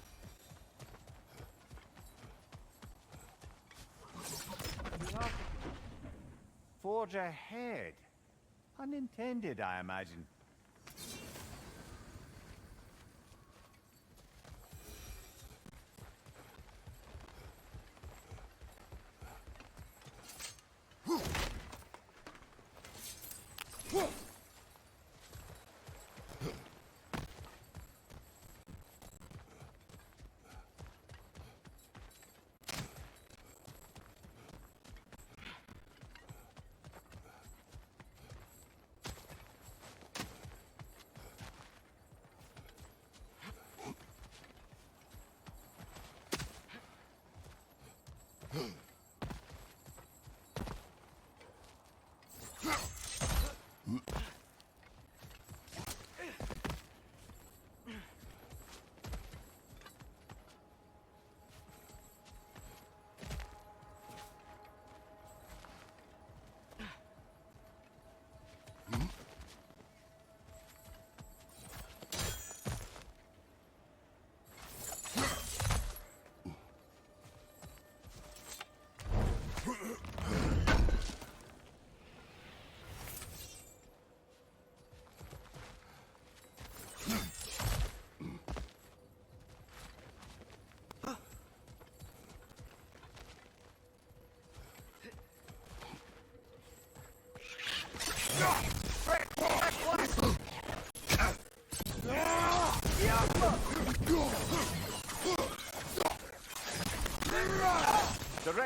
Forge ahead. Unintended, I imagine.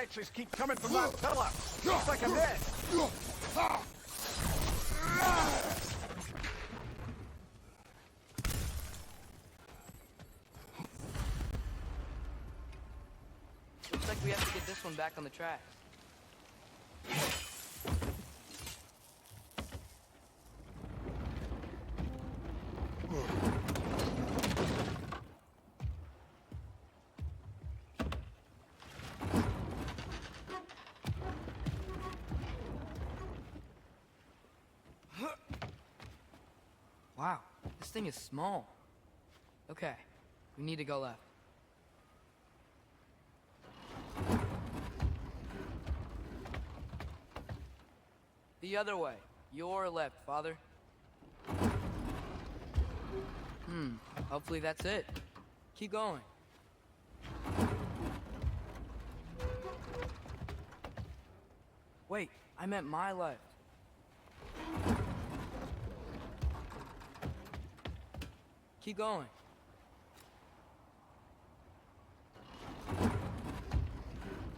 electrics keep coming from that pillar. Looks like a mess. Looks like we have to get this one back on the tracks. Wow, this thing is small. Okay, we need to go left. The other way. Your left, Father. Hopefully that's it. Keep going. Wait, I meant my left. Keep going.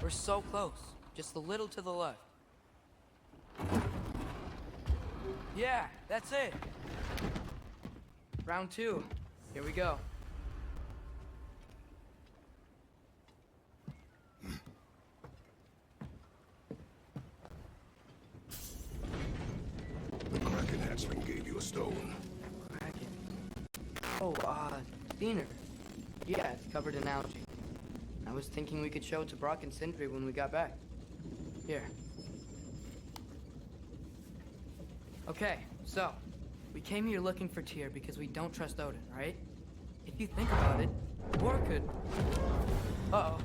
We're so close. Just a little to the left. Yeah, that's it. Round 2. Here we go. The Kraken hatchling gave you a stone. Kraken. Oh, Diener. Yeah, it's covered in algae. I was thinking we could show it to Brock and Sindri when we got back. Here. Okay, so, we came here looking for Tyr because we don't trust Odin, right? If you think about it, war could... Uh-oh.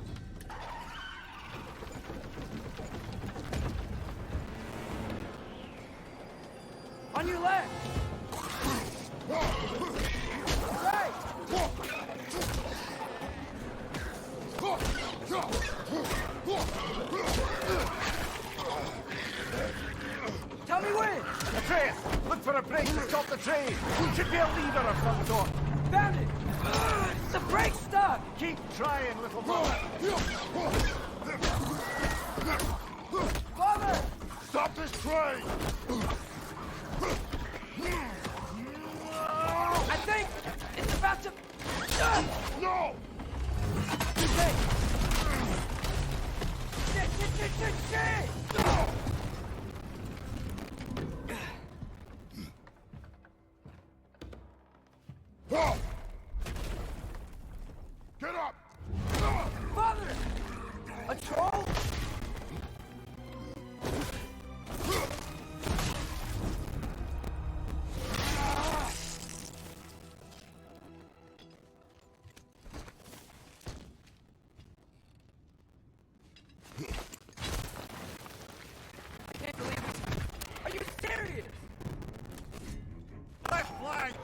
On your left! Right! Tell me when! Atreus, look for a break to stop the train. Should be a lever of some sort. Found it! The brake's stuck! Keep trying, little brother. Father! Stop this train! I think it's about to... No! Hey! Shit! Get up! Father! A troll? I can't believe it. Are you serious? Left flank!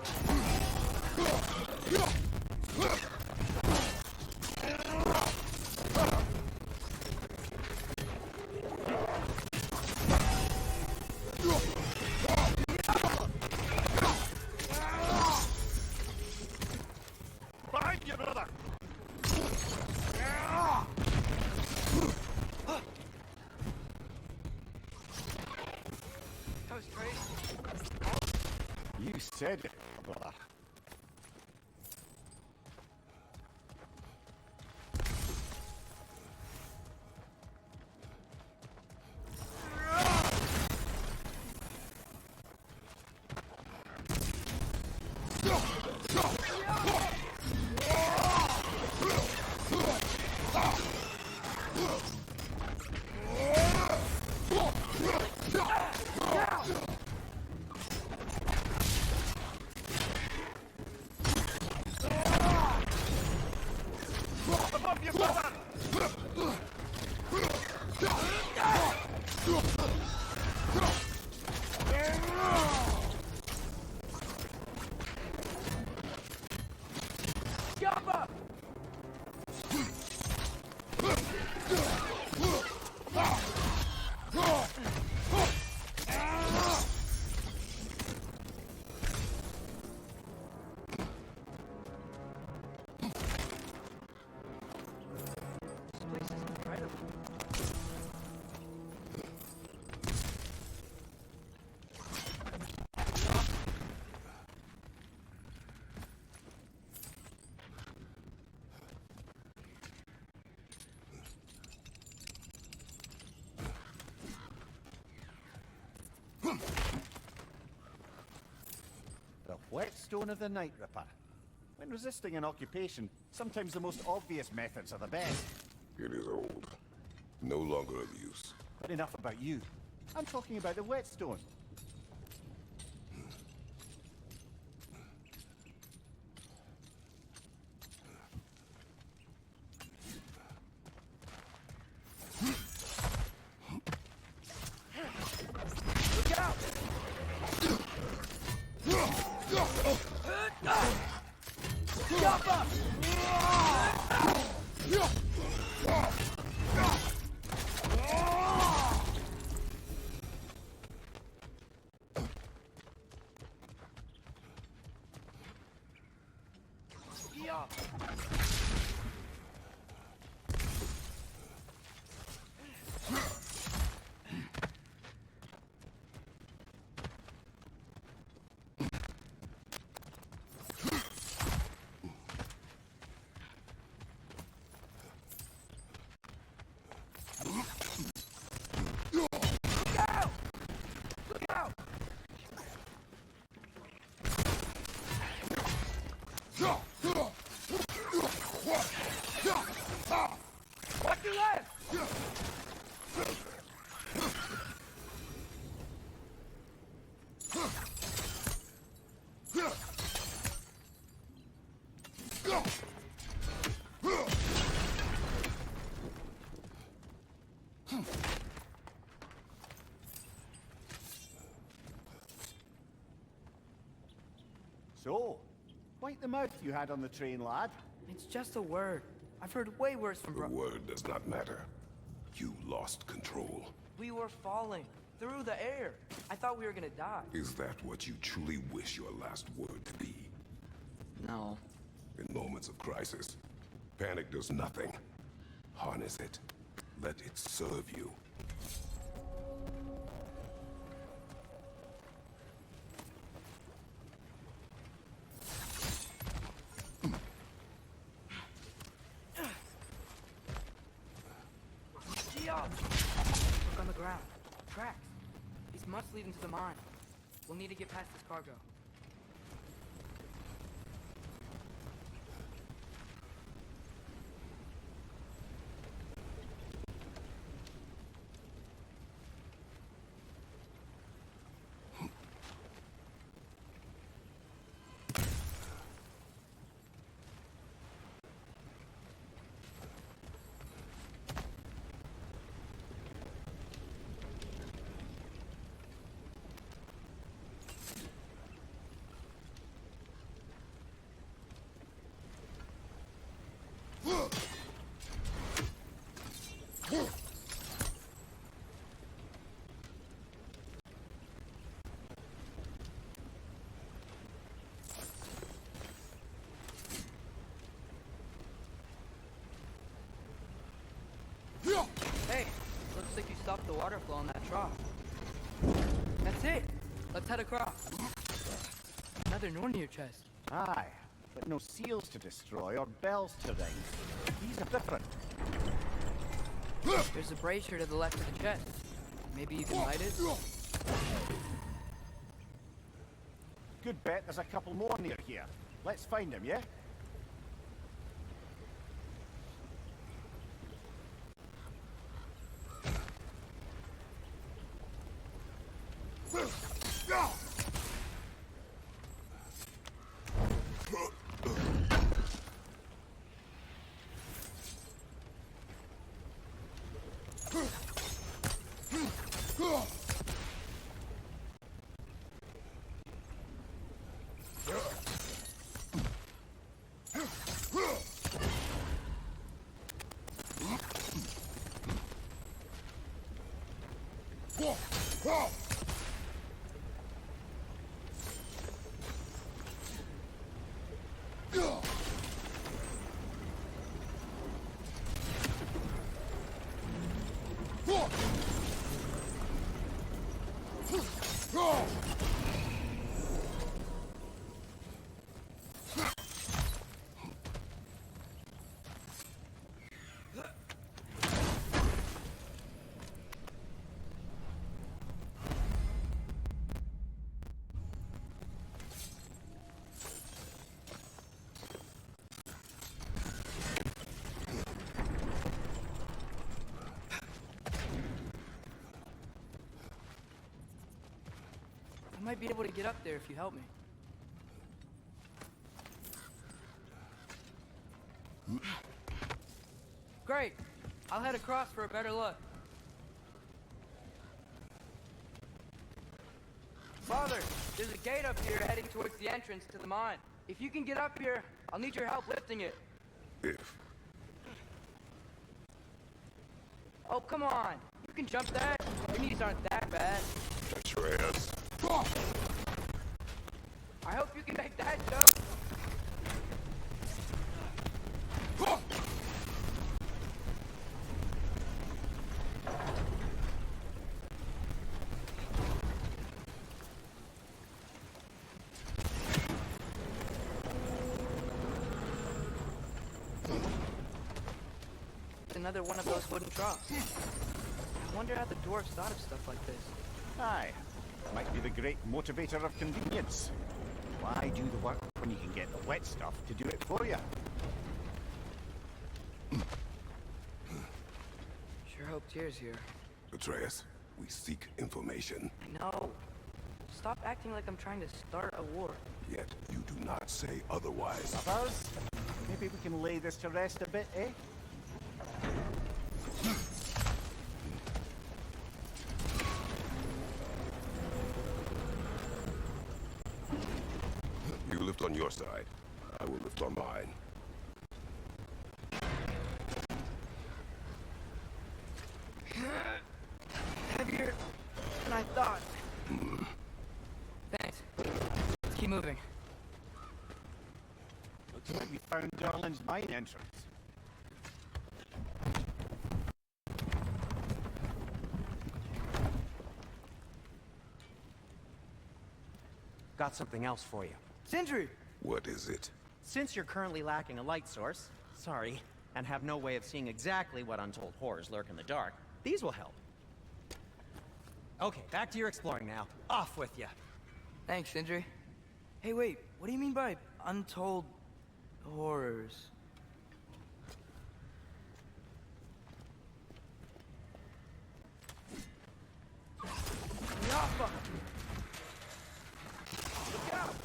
Behind you, brother! That was crazy. You said it, brother. Above you, brother! Jump up! This place is incredible. whetstone of the Night Ripper. When resisting an occupation, sometimes the most obvious methods are the best. It is old. No longer of use. But enough about you. I'm talking about the whetstone. So, quite the mouth you had on the train, lad. It's just a word. I've heard way worse from The word does not matter. You lost control. We were falling through the air. I thought we were gonna die. Is that what you truly wish your last word to be? No. In moments of crisis, panic does nothing. Harness it. Let it serve you. Look on the ground. Tracks. These must lead into the mine. We'll need to get past this cargo. Hey, looks like you stopped the water flow on that trough. That's it. Let's head across. Another Nornir chest. Aye, but no seals to destroy or bells to ring. These are different. There's a brazier to the left of the chest. Maybe you can light it? Good bet there's a couple more near here. Let's find them, yeah? might be able to get up there if you help me. Great. I'll head across for a better look. Father, there's a gate up here heading towards the entrance to the mine. If you can get up here, I'll need your help lifting it. If. Oh, come on. You can jump that. Your knees aren't that bad. Atreus. I hope you can make that jump. Another one of those wooden troughs. I wonder how the dwarves thought of stuff like this. Aye. Might be the great motivator of convenience. Why do the work when you can get the wet stuff to do it for you? Sure hope Tyr's here. Atreus, we seek information. I know. Stop acting like I'm trying to start a war. Yet you do not say otherwise. Others? Maybe we can lay this to rest a bit, eh? You lift on your side. I will lift on mine. Heavier than I thought. Thanks. Let's keep moving. Looks like we found Darlin's mine entrance. Got something else for you. Sindri! What is it? Since you're currently lacking a light source, sorry, and have no way of seeing exactly what untold horrors lurk in the dark, these will help. Okay, back to your exploring now. Off with ya. Thanks, Sindri. Hey, wait. What do you mean by untold horrors? Yappa! Look out!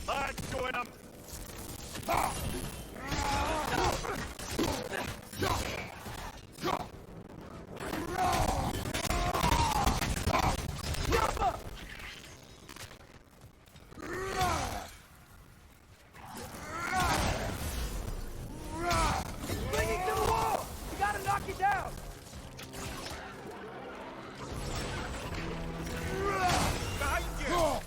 That's going up! Bring it to the wall! You gotta knock it down! Behind you!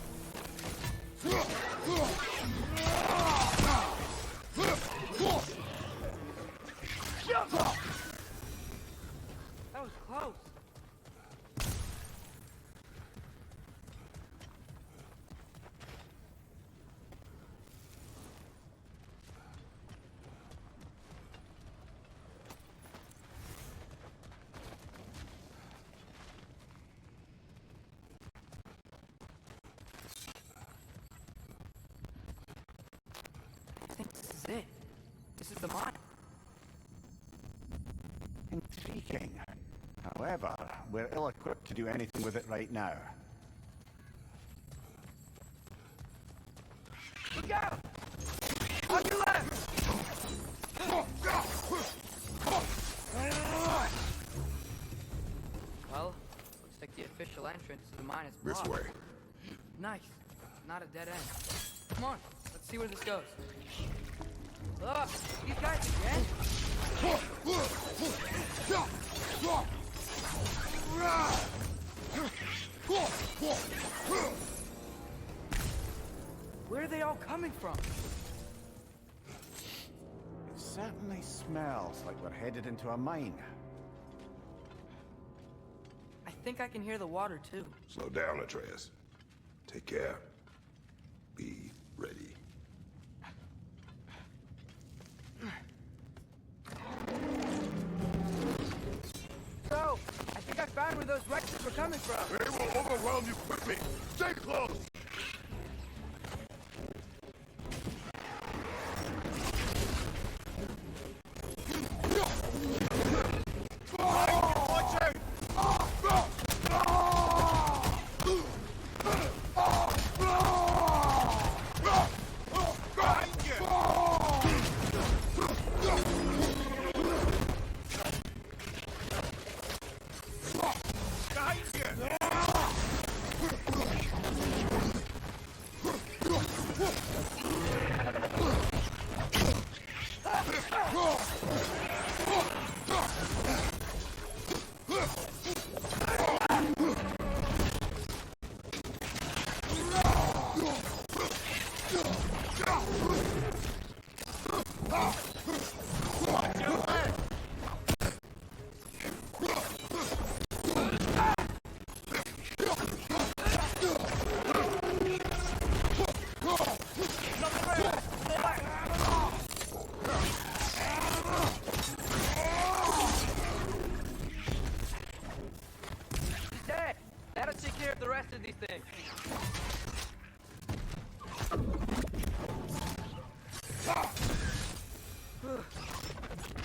That was close. I think this is it. This is the mine. Intriguing. However, we're ill-equipped to do anything with it right now. Look out! On your left! Well, looks like the official entrance to the mine is This blocked. way. Nice. Not a dead end. Come on, let's see where this goes. Ugh, these guys again? Where are they all coming from? It certainly smells like we're headed into a mine. I think I can hear the water too. Slow down, Atreus. Take care. Be ready. So, I think I found where those wrecks were coming from. They will overwhelm you quickly. Stay close. Watch out! Behind you! Behind you! Dead! That'll take care of the rest of these things.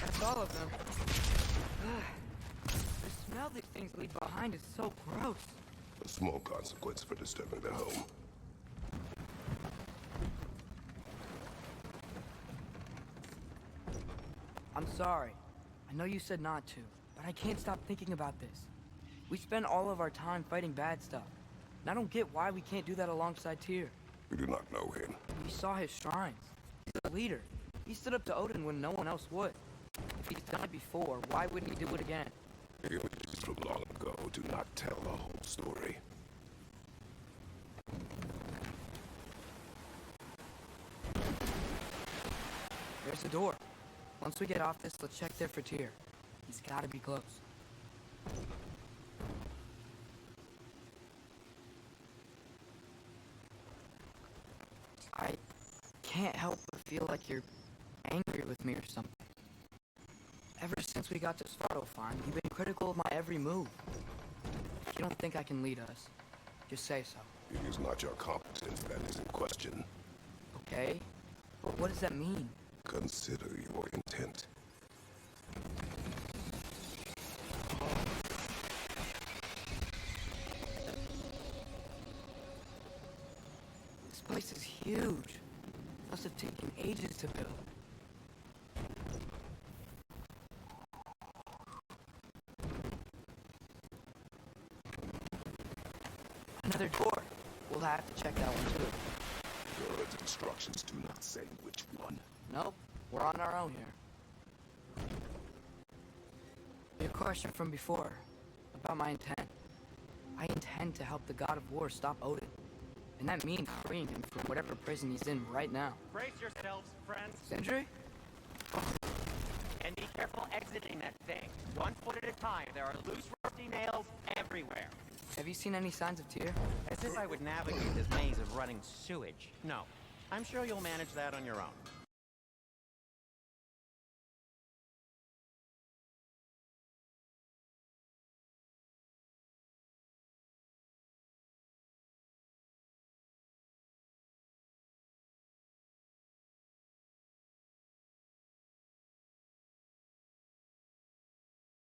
That's all of them. The smell these things leave behind is so gross. A small consequence for disturbing their home. I'm sorry. I know you said not to, but I can't stop thinking about this. We spend all of our time fighting bad stuff. And I don't get why we can't do that alongside Tyr. We do not know him. We saw his shrines. He's a leader. He stood up to Odin when no one else would. If he's done it before, why wouldn't he do it again? The images from long ago do not tell the whole story. There's the door. Once we get off this, let's check there for Tyr. He's gotta be close. I can't help but feel like you're angry with me or something. Ever since we got to Svartalfheim, you've been critical of my every move. If you don't think I can lead us, just say so. It is not your competence that is in question. Okay? But what does that mean? Consider your intent. This place is huge. Must have taken ages to build. Another door. We'll have to check that one too. God's instructions do not say which one. Nope, we're on our own here. Your question from before, about my intent. I intend to help the God of War stop Odin. And that means freeing him from whatever prison he's in right now. Brace yourselves, friends, Sindri? and be careful exiting that thing. One foot at a time. There are loose, rusty nails everywhere. Have you seen any signs of Tyr? As if I would navigate this maze of running sewage. No. I'm sure you'll manage that on your own.